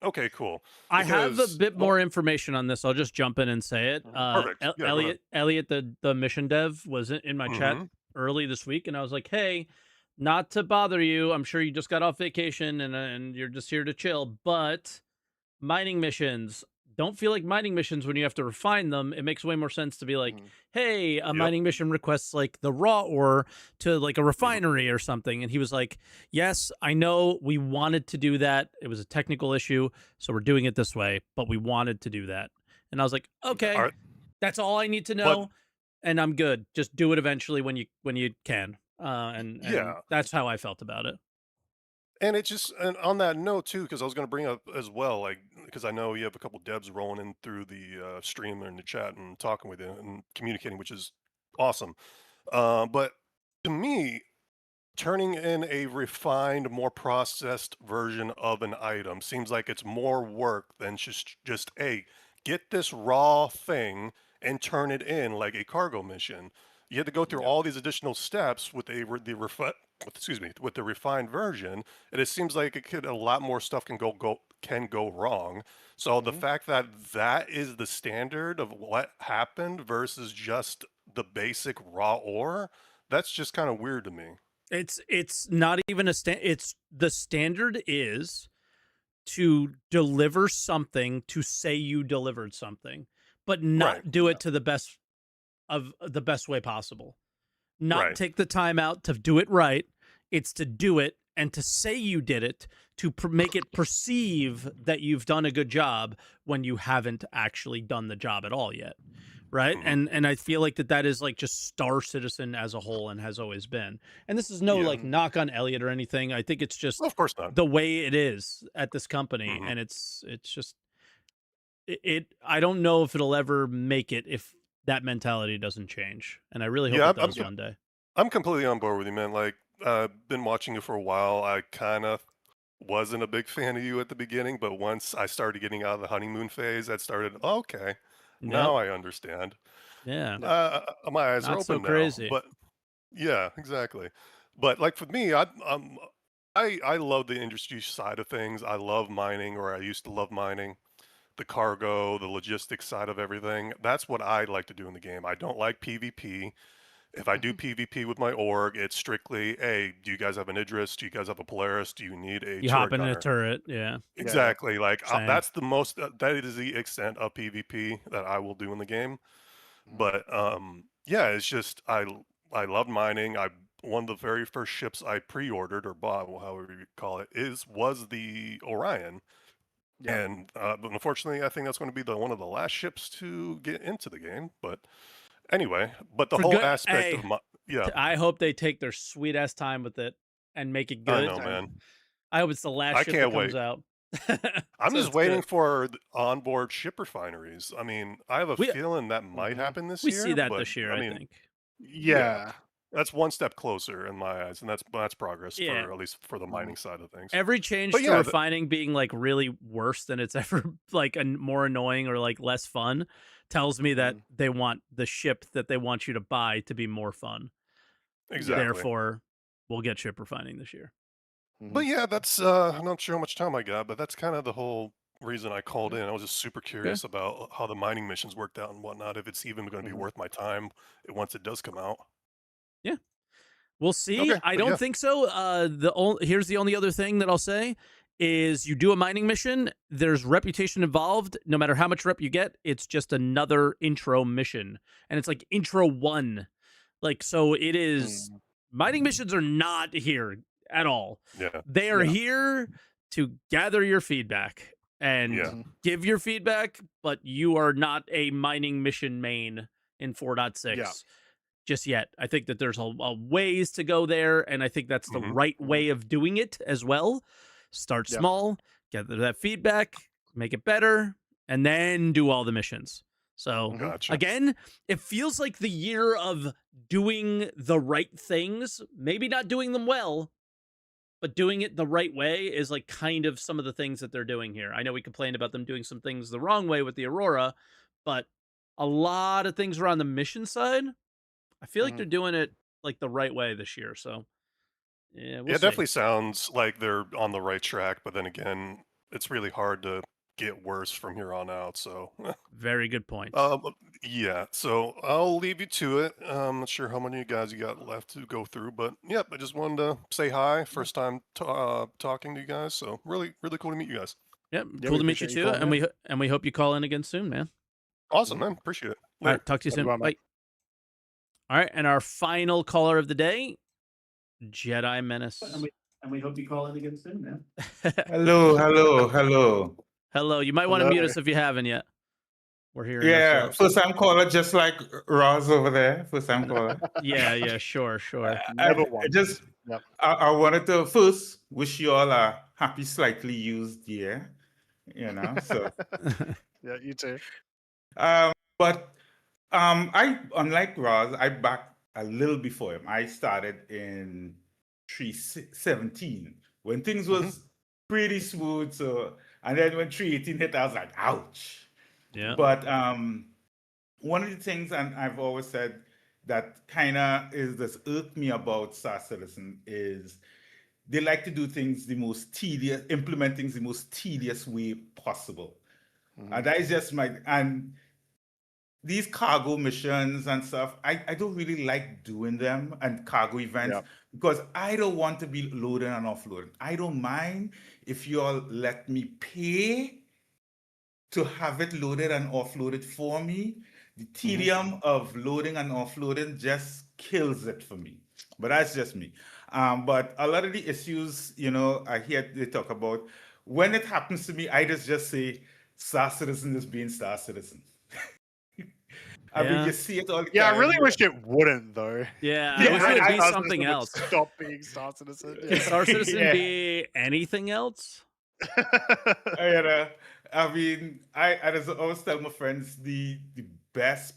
Okay. Cool. I have a Because bit well, more information on this. I'll just jump in and say it. Mhm. perfect. Yeah. Go ahead. Elliot, the mission dev, was in my chat Mm-hmm. early this week, and I was like, "Hey, not to bother you. I'm sure you just got off vacation and you're just here to chill, but mining missions don't feel like mining missions when you have to refine them. It makes way more sense to be like, Mhm. hey, a Yep. mining mission requests like the raw ore to like a Mhm. refinery or something. And he was like, yes, I know we wanted to do that. It was a technical issue, so we're doing it this way, but we wanted to do that. And I was like, okay, Are that's all I need to but know, and I'm good. Just do it eventually when you can. And yeah, that's how I felt about it. and it just and on that note too, because I was going to bring up as well, like because I know you have a couple devs rolling in through the stream and the chat and talking with you and communicating, which is awesome. But to me, turning in a refined, more processed version of an item seems like it's more work than just hey, get this raw thing and turn it in like a cargo mission. You had to go through Yeah. all these additional steps with with the refined version, and it seems like a lot more stuff can go wrong. So the fact that that is the standard of what happened versus just the basic raw ore, that's just kind of weird to me. It's not even it's the standard is to deliver something to say you delivered something, but not Right. do it to the best way possible. Not Right. take the time out to do it right. It's to do it and to say you did it to make it perceive that you've done a good job when you haven't actually done the job at all yet. Right. And I feel like that is like just Star Citizen as a whole and has always been. And this is no Yeah. like knock on Elliot or anything. I think it's just Of course not. the way it is at this company. And it's just I don't know if it'll ever make it if that mentality doesn't change. And I really hope Yeah, it does one day. I'm completely on board with you, man. Like, been watching you for a while. I kind of wasn't a big fan of you at the beginning, but once I started getting out of the honeymoon phase, that started, okay, now I understand. Yeah. My eyes are Not so open now. crazy. But yeah, exactly. But like for me, I love the industry side of things. I love mining, or I used to love mining. The cargo, the logistics side of everything. That's what I like to do in the game. I don't like PvP. If I do PvP with my org, it's strictly, hey, do you guys have an Idris? Do you guys have a Polaris? Do you need a You turret hop in a gunner? turret, yeah. Exactly. Like Same. that's the most. That is the extent of PvP that I will do in the game. But yeah, it's just I love mining. One of the very first ships I pre-ordered or bought, however you call it, was the Orion. Yeah. And but unfortunately, I think that's going to be one of the last ships to get into the game. But anyway, but the For whole good- aspect hey, of yeah, I hope they take their sweet ass time with it and make it I good. know, man. I hope it's the last I ship that can't comes wait. out. I'm So just it's waiting good. for the onboard ship refineries. I mean, I have a feeling that might happen this We year. see that but this year, I I mean, think. Yeah. that's one step closer in my eyes, and that's progress Yeah. for at least for the mining side of things. Every change But to yeah, refining being like really worse than it's ever like more annoying or like less fun tells me that they want the ship that they want you to buy to be more fun. exactly. Therefore, we'll get ship refining this year. But yeah, that's I'm not sure how much time I got, but that's kind of the whole reason I called in. I was just super curious about how the mining missions worked out and whatnot, if it's even going to be worth my time once it does come out. Yeah. We'll see. Okay, I but don't yeah. think so. Here's the only other thing that I'll say is you do a mining mission, there's reputation involved. No matter how much rep you get, it's just another intro mission. And it's like intro 1. Like, so it is mining missions are not here at all. Yeah. They are here to gather your feedback and give your feedback, but you are not a mining mission main in 4.6. Yeah. Just yet. I think that there's a ways to go there, and I think that's the right way of doing it as well. Start small, gather that feedback, make it better, and then do all the missions. So again, it feels like the year of doing the right things, maybe not doing them well, but doing it the right way is like kind of some of the things that they're doing here. I know we complained about them doing some things the wrong way with the Aurora, but a lot of things are on the mission side. I feel like they're doing it like the right way this year. So yeah, we'll It see. definitely sounds like they're on the right track, but then again, it's really hard to get worse from here on out. So very good point. Yeah, so I'll leave you to it. I'm not sure how many of you guys you got left to go through, but yep, I just wanted to say hi. First time talking to you guys, so really cool to meet you guys. Yep, cool to meet you too, and we hope you call in again soon, man. Awesome, man. Appreciate it. All right, talk to you soon. Bye. All right, and our final caller of the day, Jedi Menace. And we hope you call in again soon, man. Hello. Hello. You might want to mute us if you haven't yet. We're here. Yeah, first time caller, just like Roz over there. First time caller. yeah, sure. I wanted to first wish you all a happy, slightly used year. So. Yeah, you too. But I, unlike Roz, I backed a little before him. I started in 317 when things Mhm. was pretty smooth. So, and then when 318 hit, I was like, ouch. Yeah. But one of the things, and I've always said that kind of is this irked me about Star Citizen is they like to do things the most tedious, implement things the most tedious way possible. And that is just my, and these cargo missions and stuff, I don't really like doing them and cargo events Yep. because I don't want to be loading and offloading. I don't mind if you all let me pay to have it loaded and offloaded for me. The tedium of loading and offloading just kills it for me. But that's just me. But a lot of the issues, you know, I hear they talk about, when it happens to me, I just say, Star Citizen is being Star Citizen. I mean, Yeah. you see it all the Yeah, I time. really wish it wouldn't though. Yeah, I Yeah, wish I- it would I- be Star something Citizen would else. Stop being Star Citizen. Can Star Citizen Yeah. be anything else? You know, I mean, I just always tell my friends the best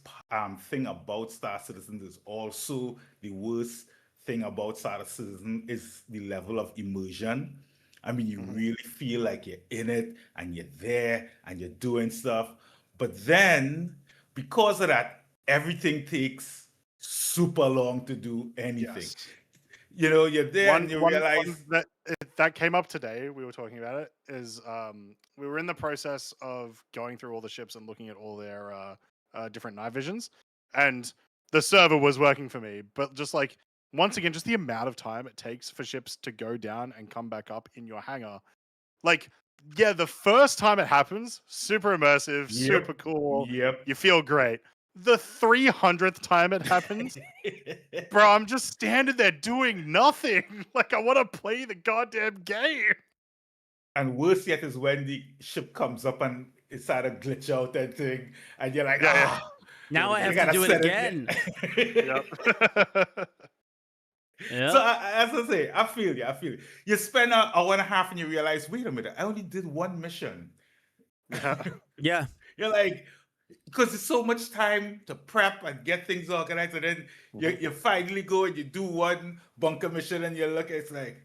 thing about Star Citizen is also the worst thing about Star Citizen is the level of immersion. I mean, you really feel like you're in it and you're there and you're doing stuff. But then, because of that, everything takes super long to do anything. Yes. You know, you're there and you One realize, that came up today. We were talking about it. Is we were in the process of going through all the ships and looking at all their different night visions, and the server was working for me. But just like once again, just the amount of time it takes for ships to go down and come back up in your hangar. Like, yeah, the first time it happens, super immersive, super cool. yep. You feel great. The 300th time it happens, bro, I'm just standing there doing nothing. Like, I want to play the goddamn game. And worse yet is when the ship comes up and it sort of glitch out and thing, and you're like, Yeah, Now I you have to gotta do it set again. Yep. Yeah. So as I say, I feel you. I feel you. You spend an hour and a half and you realize, wait a minute, I only did one mission. Yeah. You're like, because there's so much time to prep and get things organized, and then you finally go and you do one bunker mission, and you look, it's like,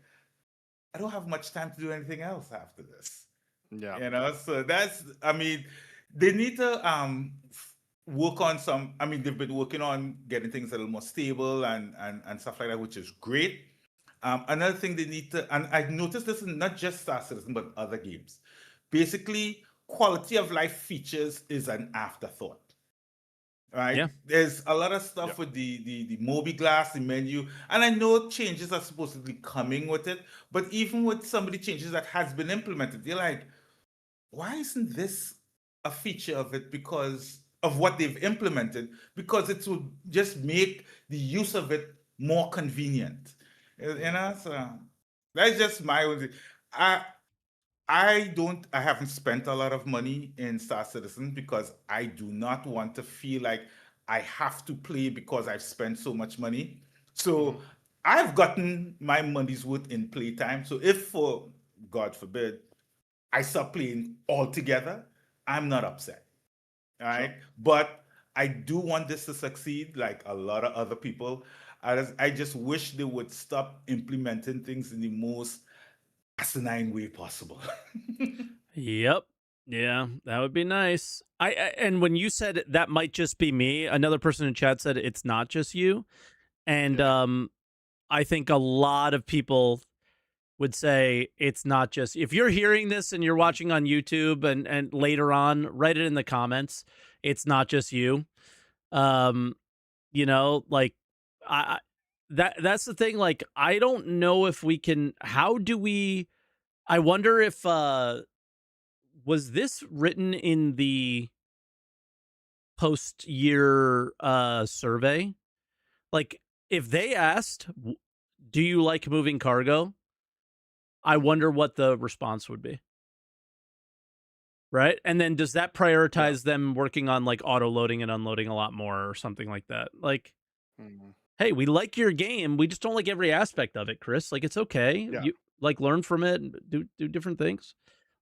I don't have much time to do anything else after this. Yeah. You know, so that's, I mean, they need to work on some, I mean, they've been working on getting things a little more stable and stuff like that, which is great. Another thing they need to, and I've noticed this in not just Star Citizen, but other games. Basically, quality of life features is an afterthought. Right? Yeah. There's a lot of stuff with the Mobi Glass, the menu, and I know changes are supposedly coming with it, but even with some of the changes that has been implemented, you're like, why isn't this a feature of it because of what they've implemented? Because it would just make the use of it more convenient. You know, so that's just my own. I haven't spent a lot of money in Star Citizen because I do not want to feel like I have to play because I've spent so much money. So I've gotten my money's worth in playtime. So if for God forbid I stop playing altogether, I'm not upset. All right. But I do want this to succeed, like a lot of other people. I just wish they would stop implementing things in the most asinine way possible. Yep. Yeah, that would be nice. And when you said that might just be me, another person in chat said it's not just you. And I think a lot of people would say it's not just, if you're hearing this and you're watching on YouTube and later on, write it in the comments. It's not just you. You know, like I that's the thing. Like, I don't know if we can, how do we, I wonder if was this written in the post year survey? Like, if they asked, do you like moving cargo? I wonder what the response would be. Right? And then does that prioritize them working on like auto loading and unloading a lot more or something like that? Like, hey, we like your game. We just don't like every aspect of it, Chris. Like, it's okay. Yeah. You like learn from it and do different things.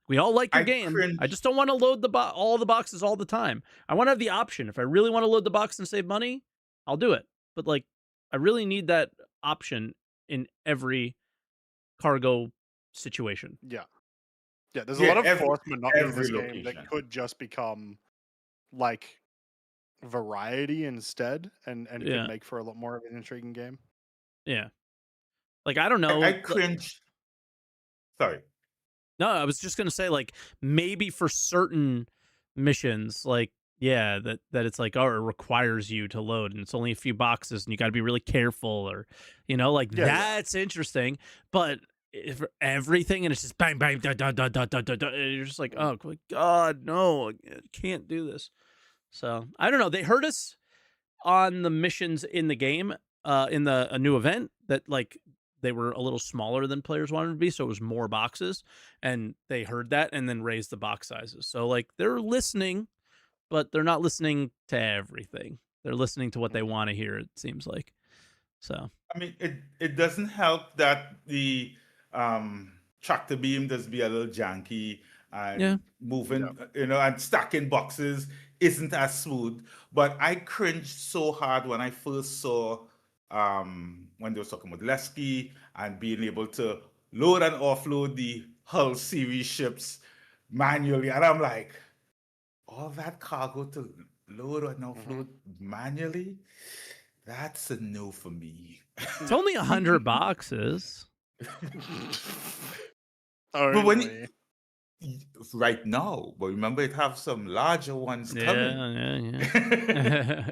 We all like your game. I just don't want to load all the boxes all the time. I want to have the option. If I really want to load the box and save money, I'll do it. But like, I really need that option in every cargo situation. Yeah. There's a lot of forced monotony in this every game that location. could just become like variety instead, and Yeah. could make for a lot more of an intriguing game. Yeah. Like, I don't know. I cringe. Sorry. No, I was just gonna say, like, maybe for certain missions, like, yeah, that it's like, oh, it requires you to load, and it's only a few boxes, and you got to be really careful, or, like, that's interesting. But if everything, and it's just bang bang da da da da da da, and you're just like, oh God, no, I can't do this. So I don't know. They heard us on the missions in the game, in a new event that, like, they were a little smaller than players wanted to be, so it was more boxes, and they heard that and then raised the box sizes. So, like, they're listening, but they're not listening to everything. They're listening to what they want to hear, it seems like. So, I mean, it doesn't help that the tractor beam does be a little janky, and moving, and stacking boxes isn't as smooth. But I cringed so hard when I first saw when they were talking about Lesky and being able to load and offload the Hull series ships manually, and I'm like, all that cargo to load and offload manually? That's a no for me. it's only 100 boxes. But when right now, but remember, it have some larger ones coming. Yeah.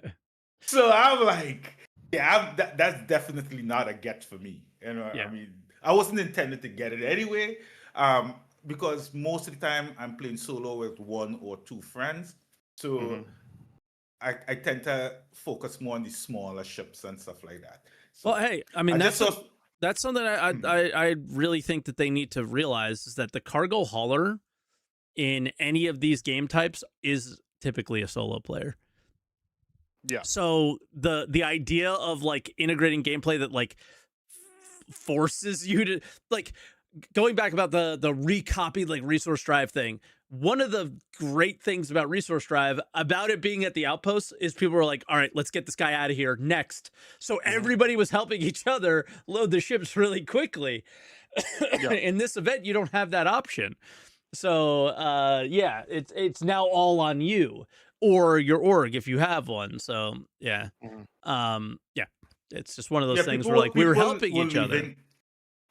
So I'm like, that's definitely not a get for me. I mean, I wasn't intended to get it anyway, because most of the time I'm playing solo with one or two friends. So I tend to focus more on the smaller ships and stuff like that. So well, hey, I mean, that's something I really think that they need to realize, is that the cargo hauler in any of these game types is typically a solo player. Yeah. So the idea of, like, integrating gameplay that, like, forces you to, like, going back about the recopied, like, resource drive thing. One of the great things about resource drive, about it being at the outpost, is people were like, all right, let's get this guy out of here next. So everybody was helping each other load the ships really quickly. In this event, you don't have that option. So it's now all on you or your org if you have one. So it's just one of those things where, like, we were helping each other.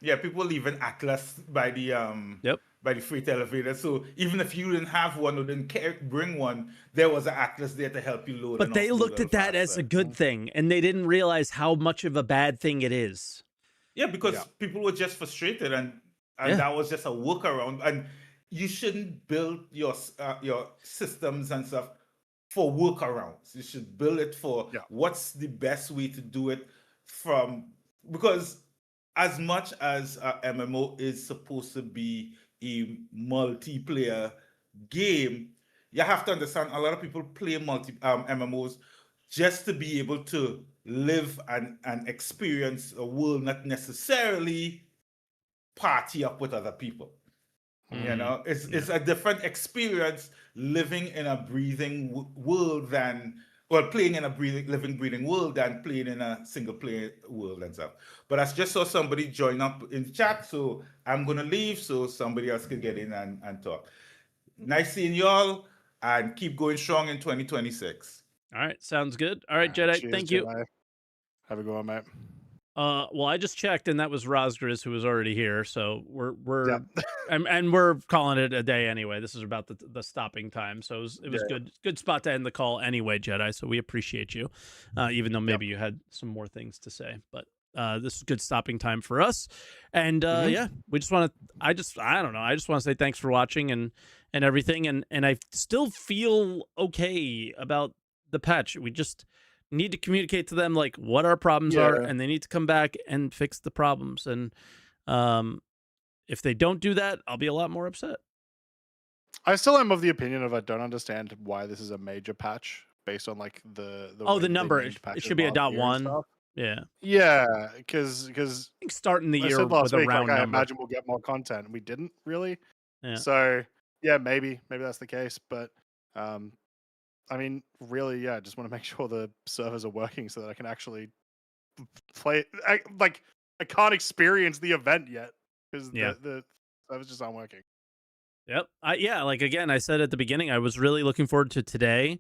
Yeah, people leaving Atlas by the by the freight elevator. So even if you didn't have one or didn't bring one, there was an Atlas there to help you load. But they looked at that as a good thing, and they didn't realize how much of a bad thing it is. Yeah, because people were just frustrated, and that was just a workaround. And you shouldn't build your systems and stuff for workarounds. You should build it for what's the best way to do it because as much as MMO is supposed to be a multiplayer game, you have to understand a lot of people play MMOs just to be able to live and experience a world, not necessarily party up with other people. It's a different experience living in a breathing world playing in a living, breathing world than playing in a single player world and stuff. But I just saw somebody join up in the chat, so I'm gonna leave so somebody else can get in and talk. Nice seeing y'all, and keep going strong in 2026. All right, sounds good. All right, Jedi, cheers, thank you. Jedi. Have a good one, mate. Well, I just checked, and that was Rosgriz, who was already here. So we're and we're calling it a day anyway. This is about the stopping time, so it was good spot to end the call anyway, Jedi. So we appreciate you, even though maybe you had some more things to say, but this is good stopping time for us. And we just want to. I don't know. I just want to say thanks for watching and everything, and I still feel okay about the patch. We just need to communicate to them, like, what our problems are, and they need to come back and fix the problems. And if they don't do that, I'll be a lot more upset. I still am of the opinion of I don't understand why this is a major patch based on, like, the number. It should be a .1. Yeah, because I think starting the year with a round number. I imagine we'll get more content. We didn't really. So maybe that's the case, but I mean, really, I just want to make sure the servers are working so that I can actually play. I can't experience the event yet. because Yeah. the servers just aren't working. Yep. Yeah, like again, I said at the beginning, I was really looking forward to today,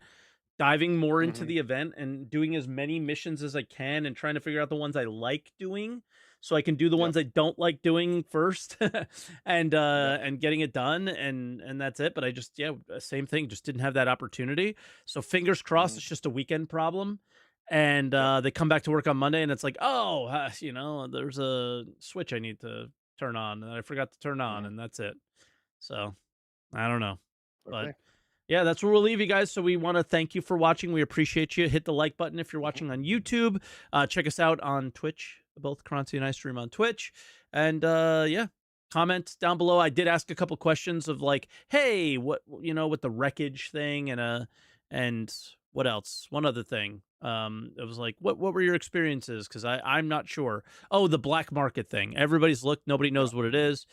diving more into the event and doing as many missions as I can and trying to figure out the ones I like doing so I can do the ones I don't like doing first and getting it done and that's it. But I just same thing, just didn't have that opportunity. So fingers crossed it's just a weekend problem. And they come back to work on Monday and it's like, oh, there's a switch I need to turn on and I forgot to turn on and that's it. So I don't know. But yeah, that's where we'll leave you guys. So we want to thank you for watching. We appreciate you. Hit the like button if you're watching on YouTube. Check us out on Twitch. Both Croncy and I stream on Twitch. And comment down below. I did ask a couple questions of like, hey, what with the wreckage thing and what else? One other thing. It was like, what were your experiences? Because I'm not sure. Oh, the black market thing. Everybody's looked. Nobody knows what it is.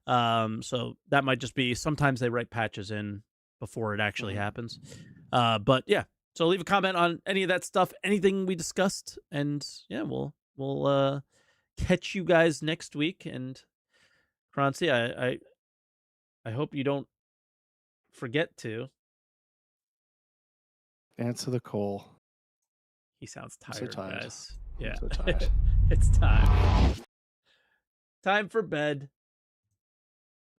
So that might just be sometimes they write patches in before it actually happens. But yeah, so leave a comment on any of that stuff, anything we discussed, and yeah, we'll catch you guys next week. And Croncy, I hope you don't forget to answer the call. He sounds I'm tired, so tired. guys. Yeah, I'm so tired. it's time for bed.